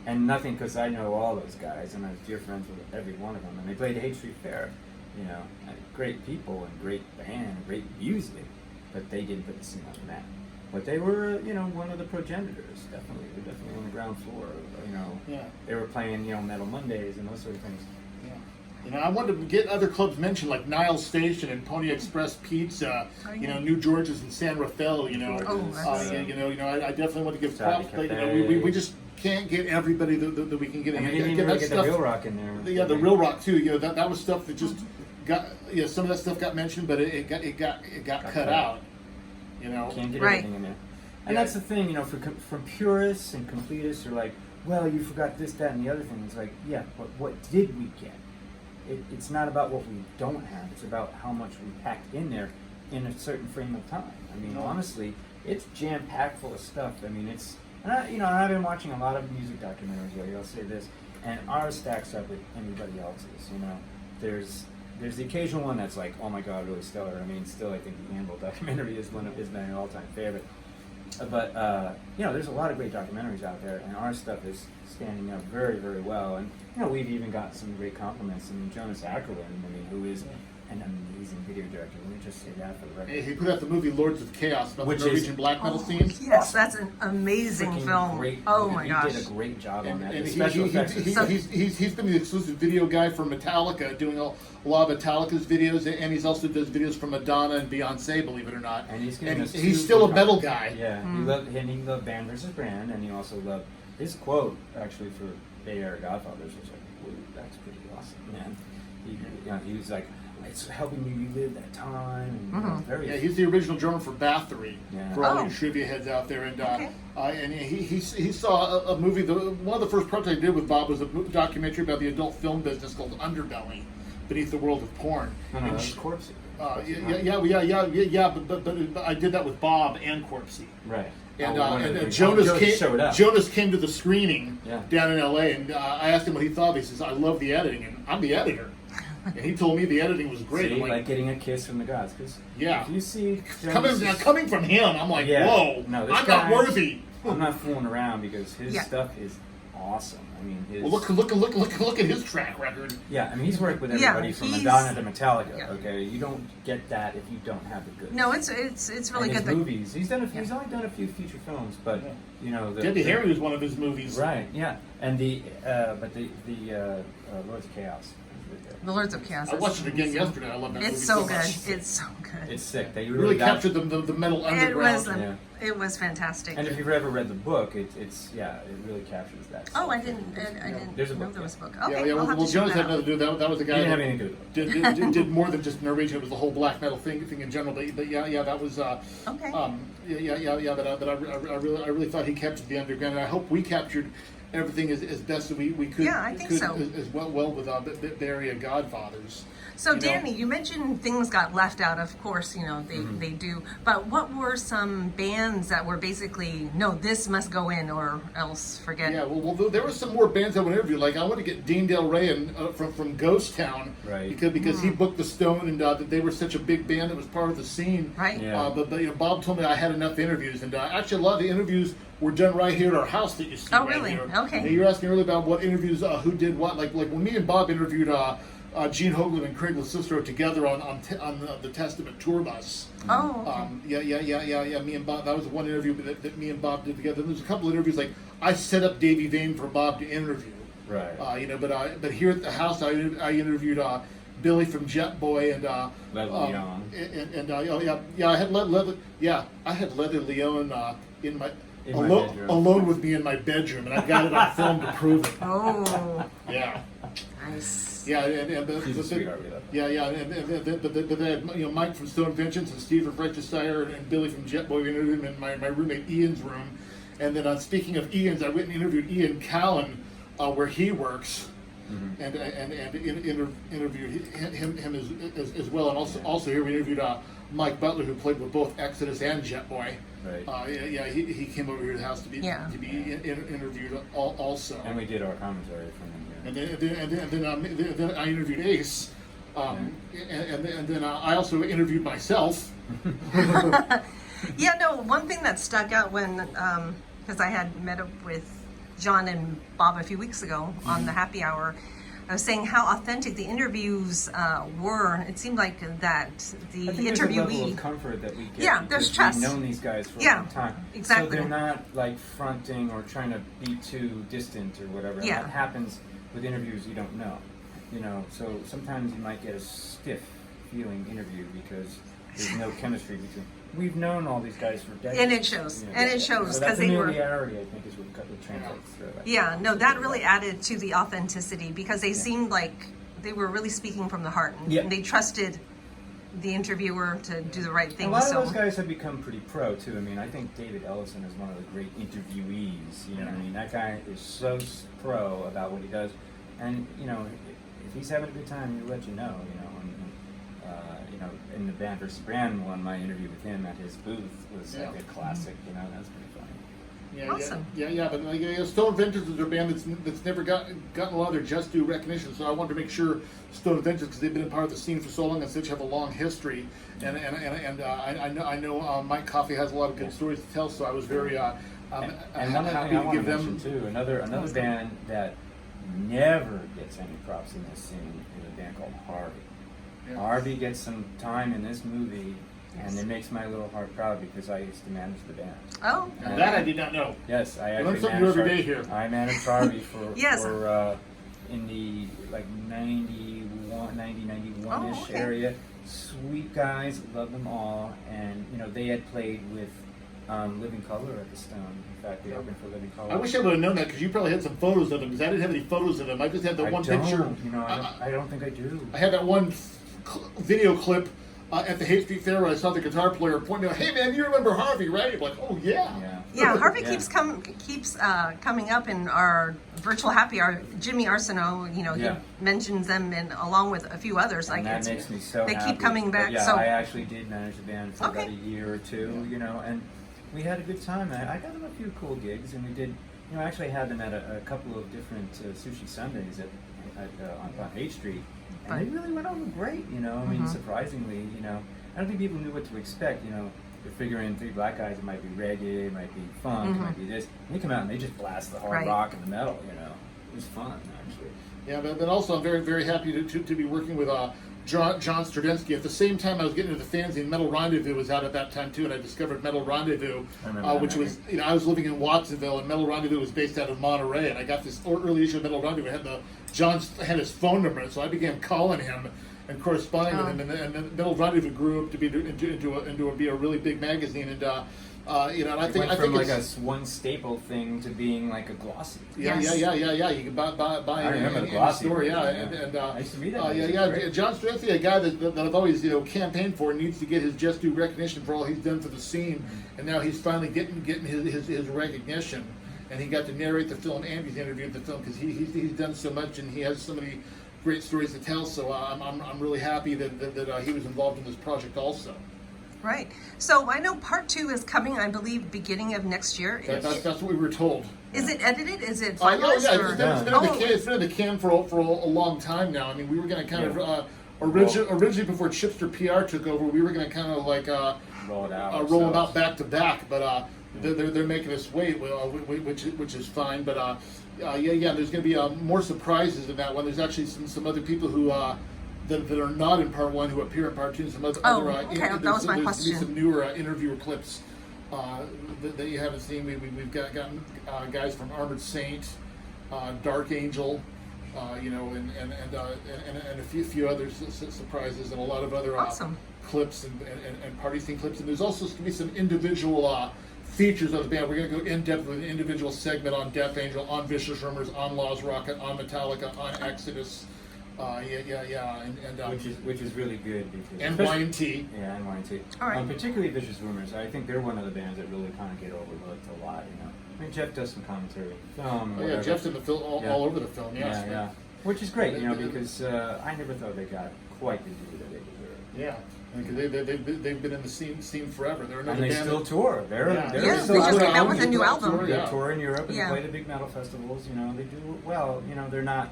S7: And nothing, because I know all those guys, and I was dear friends with every one of them, and they played Hate Street Fair. Great people and great band, and great music, but they didn't put the scene on the map. But they were, one of the progenitors, definitely. They're definitely on the ground floor. They were playing, Metal Mondays and those sort of things.
S8: Yeah. I wanted to get other clubs mentioned, like Niles Station and Pony Express Pizza, New George's and San Rafael, I definitely want to give props. We just can't get everybody that we can get.
S7: We didn't even get the Real Rock in there.
S8: Yeah, the Real Rock too. That was stuff that just got. Some of that stuff got mentioned, but it got cut out.
S7: Can't get everything in there. And that's the thing, from purists and completists are like, well, you forgot this, that, and the other thing. It's like, yeah, but what did we get? It's not about what we don't have. It's about how much we packed in there in a certain frame of time. I mean, honestly, it's jam-packed full of stuff. I mean, and I've been watching a lot of music documentaries lately, I'll say this, and ours stacks up with anybody else's, There's the occasional one that's like, oh my God, really stellar. I mean, still, I think the Anvil documentary is my all-time favorite. But there's a lot of great documentaries out there, and our stuff is standing up very, very well. And we've even got some great compliments. I mean, Jonas Åkerlund, who is an amazing video director. Let me just say that for the record.
S8: He put out the movie Lords of Chaos about the Norwegian black metal scene.
S6: Yes, that's an amazing film. My gosh.
S7: He did a great job on that.
S8: And he's been the exclusive video guy for Metallica, doing a lot of Metallica's videos, and he's also does videos for Madonna and Beyonce, believe it or not.
S7: And
S8: he's still a metal guy.
S7: Yeah, he loved band versus brand, and he also loved his quote actually for AREA GODFATHERS was like, "Whoa, that's pretty awesome, man." He was like, it's helping you relive that time. And
S8: he's the original drummer for Bathory, for all you trivia heads out there. And and he saw a movie. One of the first projects I did with Bob was a documentary about the adult film business called Underbelly, Beneath the World of Porn.
S7: That's Corpsey.
S8: But I did that with Bob and Corpsey.
S7: Right.
S8: And Jonas came to the screening down in LA, and I asked him what he thought. He says, "I love the editing," and I'm the editor. And he told me the editing was great.
S7: See,
S8: I'm
S7: like getting a kiss from the gods. Because
S8: yeah,
S7: if you see
S8: coming from him, I'm like,
S7: yeah,
S8: whoa,
S7: no,
S8: I'm not worthy.
S7: I'm not fooling around because his stuff is awesome. I mean, his...
S8: Well, look at his track record.
S7: Yeah, I mean, he's worked with everybody from Madonna to Metallica. Okay, you don't get that if you don't have the goods.
S6: No, it's really
S7: and
S6: good.
S7: his movies. He's only done a few feature films, but you know,
S8: Debbie Harry was one of his movies.
S7: Right. Yeah, and the Lords of Chaos.
S6: The Lords of Chaos.
S8: I watched it again yesterday. I love that movie
S6: so good.
S8: much.
S6: It's so good.
S7: It's sick. They
S8: really captured the metal underground.
S6: It was fantastic.
S7: And if you've ever read the book, it really captures that.
S6: Oh, I didn't
S7: There's a
S6: know
S7: book,
S6: there was a book. Okay,
S8: yeah. Well, Jonas had nothing to do with that. That was the guy
S7: didn't have anything to do with
S8: did more than just narration. It was the whole black metal thing in general. But yeah, that was
S6: okay.
S8: But I really thought he captured the underground, and I hope we captured everything as best as we could.
S6: Yeah, I think so.
S8: As well with the AREA Godfathers.
S6: So, Danny, you mentioned things got left out. Of course, they do. But what were some bands that were basically, no, this must go in or else forget?
S8: Yeah, well there were some more bands I would interview. Like, I want to get Dean Del Rey from Ghost Town.
S7: Right.
S8: Because he booked the Stone, and that they were such a big band that was part of the scene.
S6: Right.
S7: Yeah.
S8: But Bob told me I had enough interviews. And actually, a lot of the interviews were done right here at our house that you see right
S6: really?
S8: here.
S6: Okay.
S8: And you're asking earlier about what interviews, who did what. Like when me and Bob interviewed Gene Hoglan and Craig Locicero together on the Testament tour bus.
S6: Oh. Okay.
S8: Yeah. Me and Bob. That was one interview that me and Bob did together. There's a couple of interviews like I set up Davey Vane for Bob to interview.
S7: Right.
S8: But here at the house, I interviewed Billy from Jet Boy and
S7: Leather Leon.
S8: I had Leather Leon in my.
S7: Bedroom.
S8: Alone with me in my bedroom, and I got it on film to prove it.
S6: Oh.
S8: Yeah.
S6: Nice.
S8: Yeah, and Mike from Stone Vengeance and Steve from Freshire and Billy from Jet Boy interviewed him in my roommate Ian's room. And then speaking of Ian's, I went and interviewed Ian Callan where he works. Mm-hmm. and interviewed him as well. And also here we interviewed Mike Butler, who played with both Exodus and Jet Boy.
S7: Right.
S8: He came over here to the house to be interviewed also.
S7: And we did our commentary from him.
S8: And then I interviewed Ace, and then I also interviewed myself.
S6: Yeah, no. One thing that stuck out when because I had met up with John and Bob a few weeks ago on the happy hour, I was saying how authentic the interviews were. It seemed like that the
S7: I think
S6: interviewee.
S7: There's a level of comfort that we get.
S6: Yeah, there's trust.
S7: We've known these guys for a long time.
S6: Exactly.
S7: So they're not like fronting or trying to be too distant or whatever.
S6: Yeah.
S7: And that happens with interviews you don't know. So sometimes you might get a stiff feeling interview because there's no chemistry between. We've known all these guys for decades.
S6: And it shows.
S7: So
S6: because they were.
S7: Familiarity, I think, is what translates through that.
S6: Yeah, no, that really added to the authenticity because they seemed like they were really speaking from the heart, and they trusted the interviewer to do the right thing.
S7: A lot of those guys have become pretty pro too. I mean, I think David Ellison is one of the great interviewees. You know what I mean? That guy is so pro about what he does, and if he's having a good time, he'll let you know. In the Band vs. Brand one, my interview with him at his booth was like a classic. That's pretty funny.
S6: Awesome.
S8: But Stone Vengeance is a band that's never gotten a lot of their just due recognition. So I wanted to make sure Stone Vengeance, because they've been a part of the scene for so long and such have a long history, and I know Mike Coffey has a lot of good stories to tell. So I was very
S7: and another
S8: happy
S7: thing I
S8: to
S7: want
S8: give
S7: to
S8: them
S7: mention too. Another band that never gets any props in this scene is a band called Harvey. Yeah. Harvey gets some time in this movie, and it makes my little heart proud because I used to manage the band.
S6: Oh,
S8: and that I did not know.
S7: Yes, I actually
S8: learn something every day here.
S7: I managed Harvey for in the 91 ish area. Sweet guys, love them all, and they had played with Living Color at the Stone. In fact, they opened for Living Color.
S8: I wish I would have known that because you probably had some photos of them. Because I didn't have any photos of them. I just had the one picture.
S7: I don't think I do.
S8: I had that one video clip at the Hate Street Fair where I saw the guitar player pointing out, "Hey man, you remember Harvey, right?" You're like, "Oh yeah."
S6: Yeah, Harvey keeps coming up in our virtual happy hour. Jimmy Arsenault, he mentions them, and along with a few others.
S7: And that makes me so
S6: they
S7: happy.
S6: keep coming back.
S7: But
S6: so
S7: I actually did manage the band for about a year or two, and we had a good time. I got them a few cool gigs, and we did. I actually had them at a couple of different Sushi Sundays on Hate Street. And they really went over great, you know. I mean, surprisingly, you know, I don't think people knew what to expect, you know. They're figuring 3 black guys, it might be reggae, it might be funk, it might be this. And they come out and they just blast the hard rock and the metal, you know. It was fun, actually.
S8: Yeah, but also I'm very, very happy to be working with John Strednansky. At the same time I was getting into the fanzine, Metal Rendezvous was out at that time too, and I discovered Metal Rendezvous, which was, you know, I was living in Watsonville, and Metal Rendezvous was based out of Monterey, and I got this early issue of Metal Rendezvous. John had his phone number, so I began calling him and corresponding with him, and then Metal Rendezvous grew up to be be a really big magazine, and you know, and I think
S7: from like
S8: it's,
S7: a one staple thing to being like a glossy.
S8: Yeah. You can buy in the store. Yeah, and
S7: I used to read that.
S8: John Strednansky, a guy that I've always, you know, campaigned for, needs to get his just due recognition for all he's done for the scene, and now he's finally getting his recognition. And he got to narrate the film, and he's interviewed the film because he's done so much, and he has so many great stories to tell. So I'm really happy that he was involved in this project also.
S6: Right. So I know part 2 is coming, I believe, beginning of next year.
S8: That's what we were told.
S6: Is it edited? Is it finalized?
S8: It's been in the can for a long time now. I mean, we were going to kind of originally before Chipster PR took over, we were going to kind of like roll them out back to back, but they're making us wait, which is fine. But there's going to be more surprises in that one. There's actually some other people who. That are not in part 1 who appear in part 2, and some other
S6: that was my question.
S8: Some newer interviewer clips that you haven't seen. We've got guys from Armored Saint, Dark Angel, you know, and a few other surprises, and a lot of other clips and party scene clips. And there's also going to be some individual features of the band. We're going to go in depth with an individual segment on Death Angel, on Vicious Rumors, on Lääz Rockit, on Metallica, on Exodus.
S7: Which is really good because
S8: and Y&T.
S7: Yeah, and Y&T.
S6: All right.
S7: Particularly Vicious Rumors. I think they're one of the bands that really kind of get overlooked a lot. You know, I mean, Jeff does some commentary, film.
S8: Oh yeah, Jeff's in the film all over the film. Yes.
S7: Yeah. Which is great, you know, because I never thought they got quite the due that they deserve.
S8: Yeah. Because they've been in the scene forever. They're another
S7: and they
S8: band
S7: still tour. They're
S6: still they just came out with a new album.
S7: They tour in Europe and they play the big metal festivals. You know, they do well. You know, they're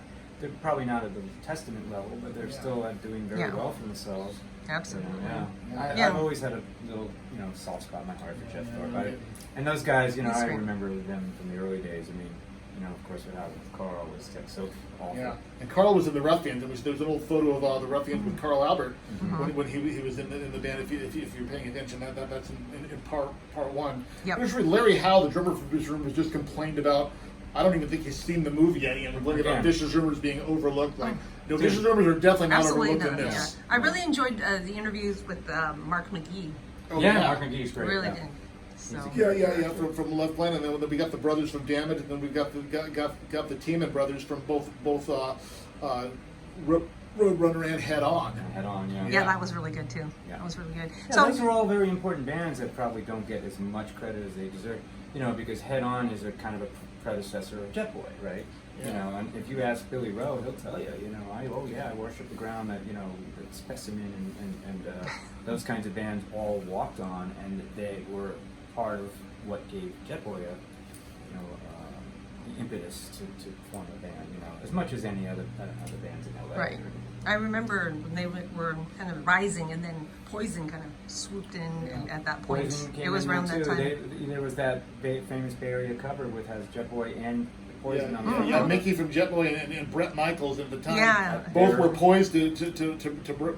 S7: probably not at the Testament level, but they're still doing very well for themselves.
S6: Absolutely.
S7: You know, I've always had a little, you know, soft spot in my heart for Jeff Thorpe. And those guys, you know, I remember them from the early days. I mean, you know, of course, what happened with Carl was so awful. Yeah,
S8: and Carl was in the Ruffians. There was an old photo of the Ruffians with Carl Albert when he was in the band. If you're paying attention, that's in part 1.
S6: Yep.
S8: It was really Larry Howe, the drummer for Vicious Rumors, just complained about. I don't even think he's seen the movie yet. And complaining about Vicious Rumors being overlooked. Like, you know, Vicious Rumors are definitely not overlooked in this.
S6: Yeah. I really enjoyed the interviews with Mark McGee.
S7: Mark McGee's great.
S6: Really did. So.
S8: Yeah. From Left Planet, and then we got the brothers from Damned, and then we got the Tiemann brothers from both Roadrunner and Head On.
S6: Yeah, that was really good too.
S7: Yeah.
S6: That was really good.
S7: Yeah, so those are all very important bands that probably don't get as much credit as they deserve. You know, because Head On is a kind of a predecessor of Jet Boy, right? Yeah. You know, and if you ask Billy Rowe, he'll tell you, you know, I worship the ground that, you know, that Specimen and those kinds of bands all walked on, and they were part of what gave Jet Boy the impetus to form a band, you know, as much as any other bands in LA.
S6: Right. I remember when they were kind of rising, and then Poison kind of swooped in at that point.
S7: Poison came
S6: it was around that time.
S7: There was that famous Bay Area cover with has Jet Boy and Poison on the
S8: Yeah, Mickey from Jet Boy and Brett Michaels at the time.
S6: Yeah.
S8: Both were poised to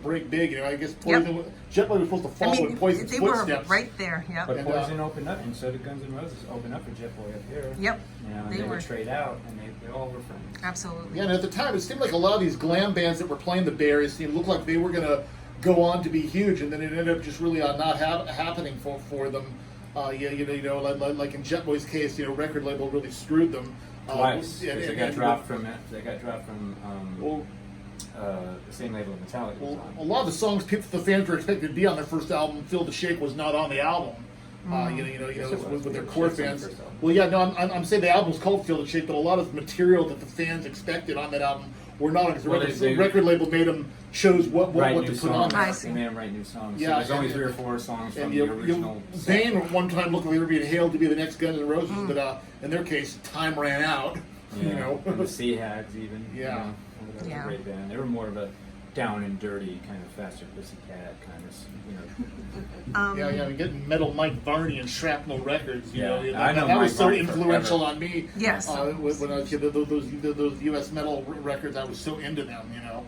S8: break big. You know, I guess Poison, Jet Boy was supposed to follow in Poison's footsteps.
S6: They were right there. Yep.
S7: But Poison opened up, and so did Guns N' Roses open up for Jet Boy up here.
S6: Yep.
S7: You know, and they would trade out, and they all were friends.
S6: Absolutely.
S8: Yeah, and at the time, it seemed like a lot of these glam bands that were playing the Bay Area scene looked like they were going to go on to be huge, and then it ended up just really not happening for them. Like in Jet Boy's case, you know, record label really screwed them.
S7: Twice. They got dropped from the same label Metallica was on.
S8: A lot of the songs the fans were expected to be on their first album, Feel the Shake, was not on the album. With their core fans. Well, yeah, no, I'm saying the album's called Feel the Shake, but a lot of the material that the fans expected on that album were not, because the record label made them chose what to put on.
S7: They made them write new songs. Yeah, so there's only 3 or 4 songs from the original.
S8: Zayn at one time looked like they were being hailed to be the next Guns N' Roses, but in their case, time ran out.
S7: Yeah,
S8: you know,
S7: and the Sea Hags even.
S8: Yeah.
S7: You know, that was a great band. They were more of a down and dirty kind of Faster Pussycat kind of,
S8: Yeah, getting Metal Mike Varney and Shrapnel Records. You know,
S7: I know
S8: that
S7: Mike
S8: was so
S7: Varney
S8: influential
S7: forever.
S8: on me.
S6: Yes.
S8: When I was kid, those U.S. metal records, I was so into them. You know.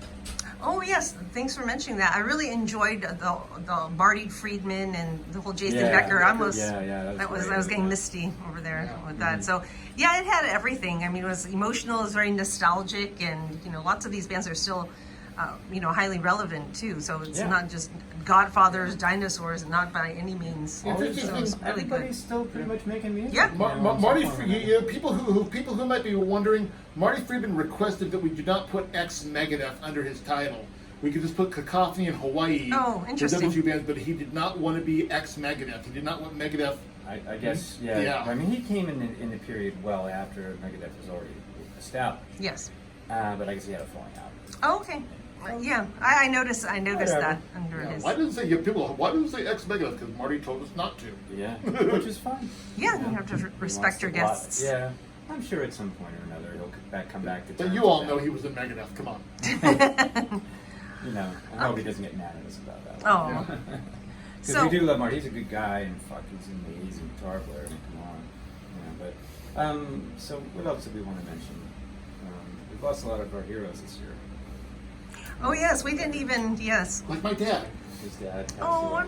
S6: Oh yes, thanks for mentioning that. I really enjoyed the Marty Friedman and the whole Jason Becker. I almost I was getting misty over there with that. So yeah, it had everything. I mean, it was emotional, it was very nostalgic, and lots of these bands are still highly relevant too. So it's not just Godfathers, dinosaurs, not by any means. So it was really
S7: everybody's
S6: good.
S7: still pretty much making music.
S6: Yeah.
S8: Marty, people who might be wondering, Marty Friedman requested that we do not put ex Megadeth under his title. We could just put Cacophony in Hawaii.
S6: Oh, interesting.
S8: For W2 bands, but he did not want to be ex Megadeth. He did not want Megadeth.
S7: I guess, yeah. I mean, he came in the period well after Megadeth was already established.
S6: Yes.
S7: But I guess he had a falling out.
S6: Oh, okay. Yeah, I noticed that under his.
S8: Why didn't say Why didn't say ex Megadeth? Because Marty told us not to.
S7: Yeah, which is fine.
S6: Yeah, you have to respect your guests.
S7: Yeah, I'm sure at some point or another he'll come back to.
S8: But you all know he was in Megadeth. Come on.
S7: I hope he doesn't get mad at us about that.
S6: Oh.
S7: Because we do love Marty. He's a good guy, and he's an amazing guitar player. I mean, come on. So what else did we want to mention? We've lost a lot of our heroes this year.
S6: Oh yes, we didn't even
S8: Like my dad.
S7: His dad.
S6: Oh,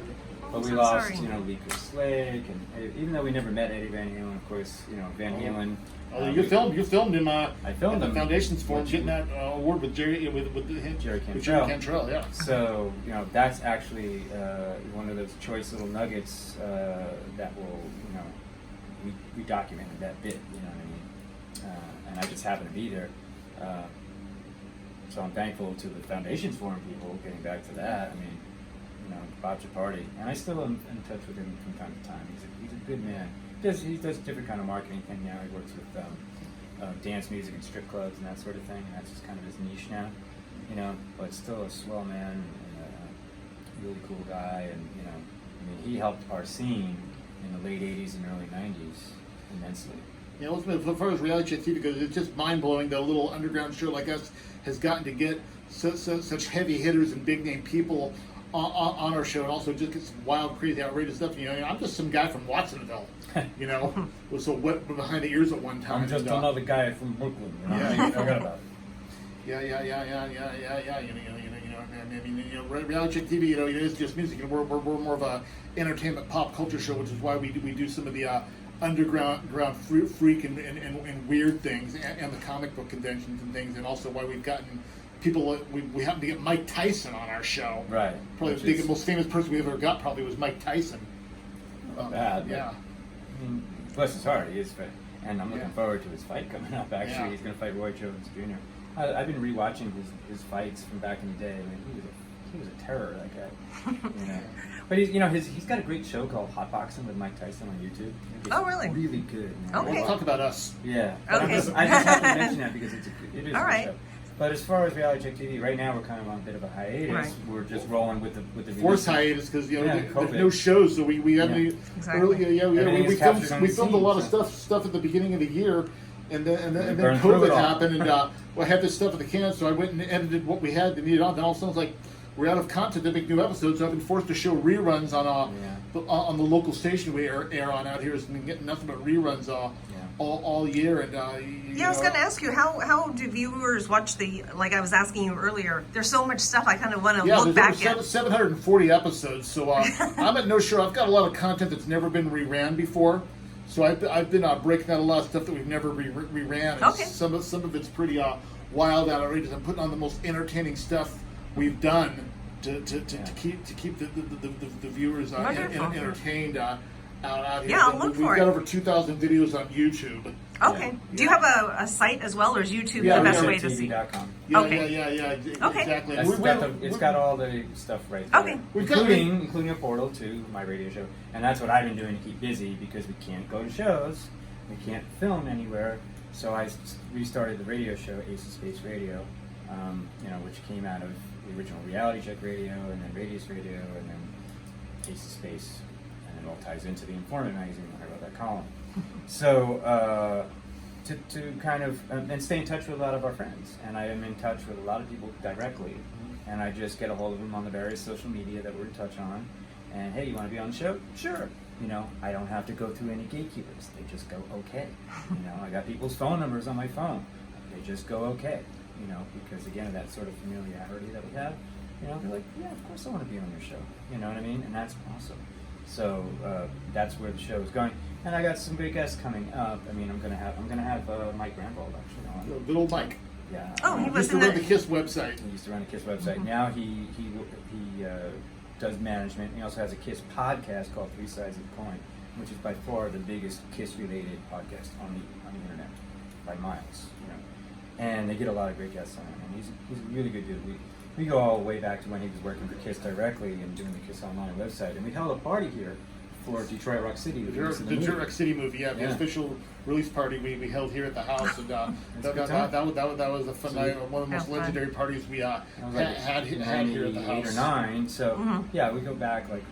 S7: but we
S6: so
S7: lost,
S6: sorry.
S7: Leaker Slake, and even though we never met Eddie Van Halen, of course, Van Halen.
S8: Oh, you filmed him.
S7: I filmed
S8: the
S7: him.
S8: Foundations for him getting that award with Jerry Cantrell. Yeah.
S7: So that's actually one of those choice little nuggets that will we documented that bit. You know what I mean? And I just happened to be there. So I'm thankful to the Foundations Forum people getting back to that. I mean, Bob Chiappardi, and I still am in touch with him from time to time. He's a good man. He does a different kind of marketing thing now. He works with dance music and strip clubs and that sort of thing. And that's just kind of his niche now, But still a swell man and a really cool guy. And he helped our scene in the late '80s and early '90s immensely.
S8: Ultimately, as far as reality TV goes, it's just mind-blowing that a little underground show like us has gotten to get such heavy hitters and big-name people on our show, and also just get some wild, crazy, outrageous stuff. I'm just some guy from Watsonville, was so wet behind the ears at one time.
S7: I'm just another guy from Brooklyn.
S8: Yeah.
S7: I forgot about it.
S8: Yeah. Reality TV, it is just music, and we're more of a entertainment pop culture show, which is why we do some of the underground freak and weird things, and the comic book conventions and things, and also why we've gotten people. We happened to get Mike Tyson on our show.
S7: Right.
S8: Probably the most famous person we ever got probably was Mike Tyson.
S7: Bad.
S8: Yeah.
S7: I mean, bless his heart, he is fit, and I'm looking forward to his fight coming up. Actually, he's going to fight Roy Jones Jr. I've been rewatching his fights from back in the day. I mean, he was a terror, that guy. But he's got a great show called Hot Boxing with Mike Tyson on YouTube.
S6: Oh, really?
S7: Really good. Man.
S6: Okay.
S8: Let's talk about us.
S7: Yeah.
S6: Okay.
S7: I just have to mention that because it is a
S6: All
S7: good
S6: right.
S7: show. But as far as Reality Check TV, right now we're kind of on a bit of a hiatus.
S6: Right.
S7: We're just rolling with the
S8: Forced hiatus because there's
S7: COVID.
S8: no shows, so we haven't.
S6: Exactly.
S8: We filmed a lot of stuff at the beginning of the year, and then
S7: burned through
S8: COVID
S7: it all.
S8: happened, and I had this stuff in the can, so I went and edited what we had to need it on. Then all of a sudden, it's like we're out of content to make new episodes, so I've been forced to show reruns on the local station we air on out here. So we've been getting nothing but reruns all year, and
S6: I was going to ask you, how do viewers watch like I was asking you earlier, there's so much stuff I kind of want to look back at.
S8: 740 episodes, so I'm at no show. I've got a lot of content that's never been reran before, so I've been breaking out a lot of stuff that we've never reran.
S6: Okay.
S8: Some of it's pretty wild, outrageous. I'm putting on the most entertaining stuff we've done to keep the viewers entertained out here.
S6: Yeah, I'll look for
S8: We've
S6: it.
S8: got over 2,000 videos on YouTube.
S6: Okay.
S7: Yeah.
S6: Do you have a site as well, or is YouTube the best way to see?
S7: RCTV.com.
S6: Okay.
S8: Exactly.
S7: It's got all the stuff right there.
S6: Okay.
S7: Including a portal to my radio show. And that's what I've been doing to keep busy because we can't go to shows. We can't film anywhere. So I restarted the radio show, Ace of Space Radio, which came out of the original Reality Check Radio, and then Radius Radio, and then Ace of Space. And it all ties into the Informant magazine when I wrote that column. So to kind of and stay in touch with a lot of our friends, and I am in touch with a lot of people directly and I just get a hold of them on the various social media that we're in touch on. And hey, you want to be on the show? Sure. You know, I don't have to go through any gatekeepers. They just go okay. You know, I got people's phone numbers on my phone. They just go okay. You know, because again, that sort of familiarity that we have. You know, they're like, yeah, of course I want to be on your show. You know what I mean? And that's awesome. So that's where the show is going. And I got some big guests coming up. I mean, I'm gonna have Mike Rambold actually on.
S8: Good old Mike.
S7: Yeah.
S6: Oh, he was
S8: used to run the KISS website.
S7: He used to run a KISS website. Now he does management. He also has a KISS podcast called Three Sides of the Coin, which is by far the biggest KISS-related podcast on the internet by miles. You know, and they get a lot of great guests on him. And he's a really good dude. We go all the way back to when he was working for KISS directly and doing the KISS Online website. And we held a party here for Detroit Rock City.
S8: The Detroit Rock City movie, the official release party we held here at the house, and that was a fun night, one of the most legendary parties we had here at the house. 8 or 9, so yeah, we go back like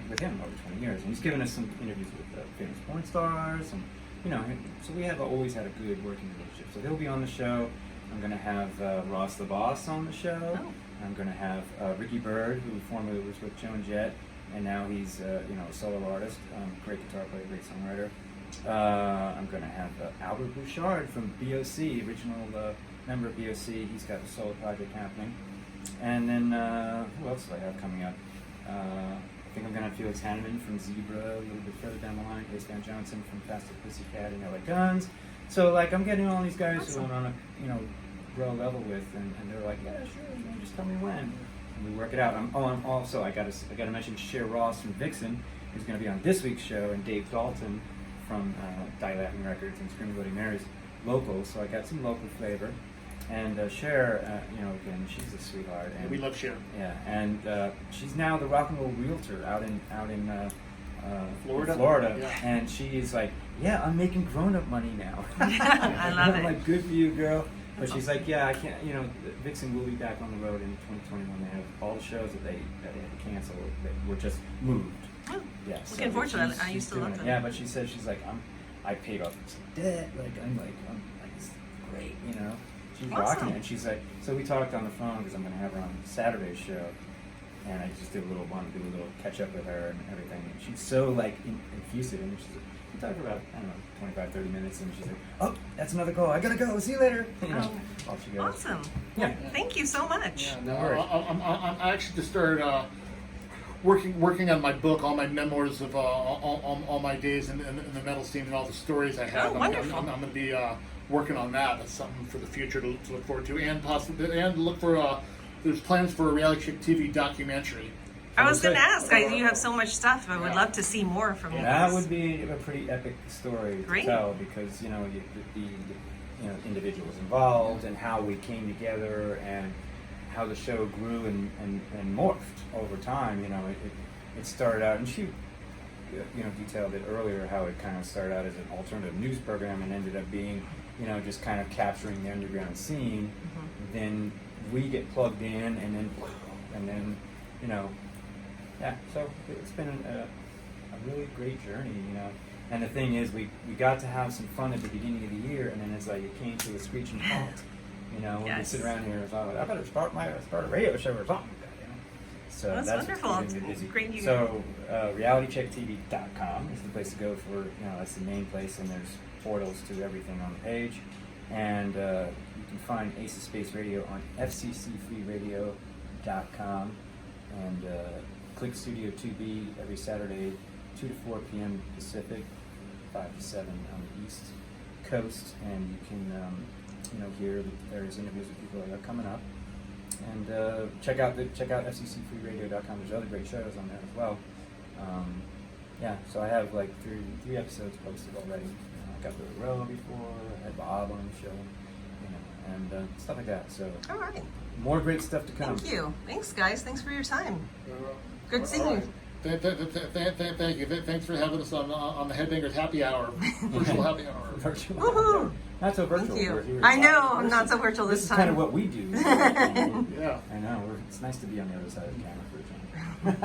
S8: with him over 20 years, and he's given us some interviews with famous porn stars, and so we have always had a good working relationship. So he'll be on the show. I'm going to have Ross the Boss on the show. Oh. I'm going to have Ricky Bird, who formerly was with Joan Jett, and now he's a solo artist, great guitar player, great songwriter. I'm going to have Albert Bouchard from BOC, original member of BOC. He's got a solo project happening. And then who else do I have coming up? I think I'm going to have Felix Hanneman from Zebra, a little bit further down the line. Stan Johnson from Faster Pussycat and LA Guns. So I'm getting all these guys who I'm on a grow level with, and they're like, yeah, sure, just tell me when. And we work it out. I'm also I got to mention Cher Ross from Vixen, who's going to be on this week's show, and Dave Dalton from Die Laughing Records and Screaming Bloody Mary's local. So I got some local flavor. And Cher, again, she's a sweetheart. And we love Cher.
S7: Yeah, and she's now the rock and roll realtor out in Florida.
S8: Yeah.
S7: And she's like, yeah, I'm making grown-up money now.
S6: I love it.
S7: I'm like, good for you, girl. But she's like, yeah, I can't. Vixen will be back on the road in 2021. They have all the shows that they had to cancel that were just moved.
S6: Oh,
S7: yeah.
S6: Looking forward to that. I used to love them.
S7: Yeah, but she's like, I paid off some debt. I'm it's great, She's rocking it. And she's like, so we talked on the phone because I'm going to have her on Saturday's show. And I just wanted to do a little catch up with her and everything. And she's so effusive. And she's like, we talked for about, 25, 30 minutes. And she's like, oh, that's another call. I got to go. See you later. Off she goes.
S6: Awesome.
S7: Yeah.
S6: Thank you so much.
S8: Yeah, I actually just started working on my book, all my memoirs of all my days in the metal scene and all the stories I have.
S6: Oh, wonderful.
S8: I'm going to be working on that. That's something for the future to look forward to, and look for. There's plans for a reality TV documentary.
S6: I was going to ask. You have so much stuff. I would love to see more from you guys.
S7: That would be a pretty epic story to tell because the individuals involved and how we came together and how the show grew and morphed over time. It started out, and she detailed it earlier how it kind of started out as an alternative news program and ended up being just kind of capturing the underground scene. Mm-hmm. Then we get plugged in, and then so it's been a really great journey, and the thing is we got to have some fun at the beginning of the year, and then it's like it came to a screeching halt, when we sit around here, it's like, I better start a radio show or something like that, So
S6: that's wonderful.
S7: Busy.
S6: Great.
S7: So realitychecktv.com is the place to go for, that's the main place, and there's portals to everything on the page. And you can find Ace of Space Radio on fccfreeradio.com, and click Studio 2B every Saturday, 2 to 4 p.m. Pacific, 5 to 7 on the East Coast, and you can hear the various interviews with people that are coming up. And check out fccfreeradio.com. There's other great shows on there as well. So I have three episodes posted already. I got the Row before, I had Bob on the show, and stuff like that. So
S6: all right,
S7: more great stuff to come.
S6: Thank you. Thanks, guys. Thanks for your time. Good seeing you.
S8: Thank you. Thanks for having us on the Headbangers Happy Hour, virtual happy hour.
S7: Virtual.
S6: Woohoo!
S7: Not so virtual.
S6: Thank you. I know, I'm not so virtual this time.
S7: Kind of what we do.
S8: Yeah.
S7: I know. It's nice to be on the other side of the camera for a change.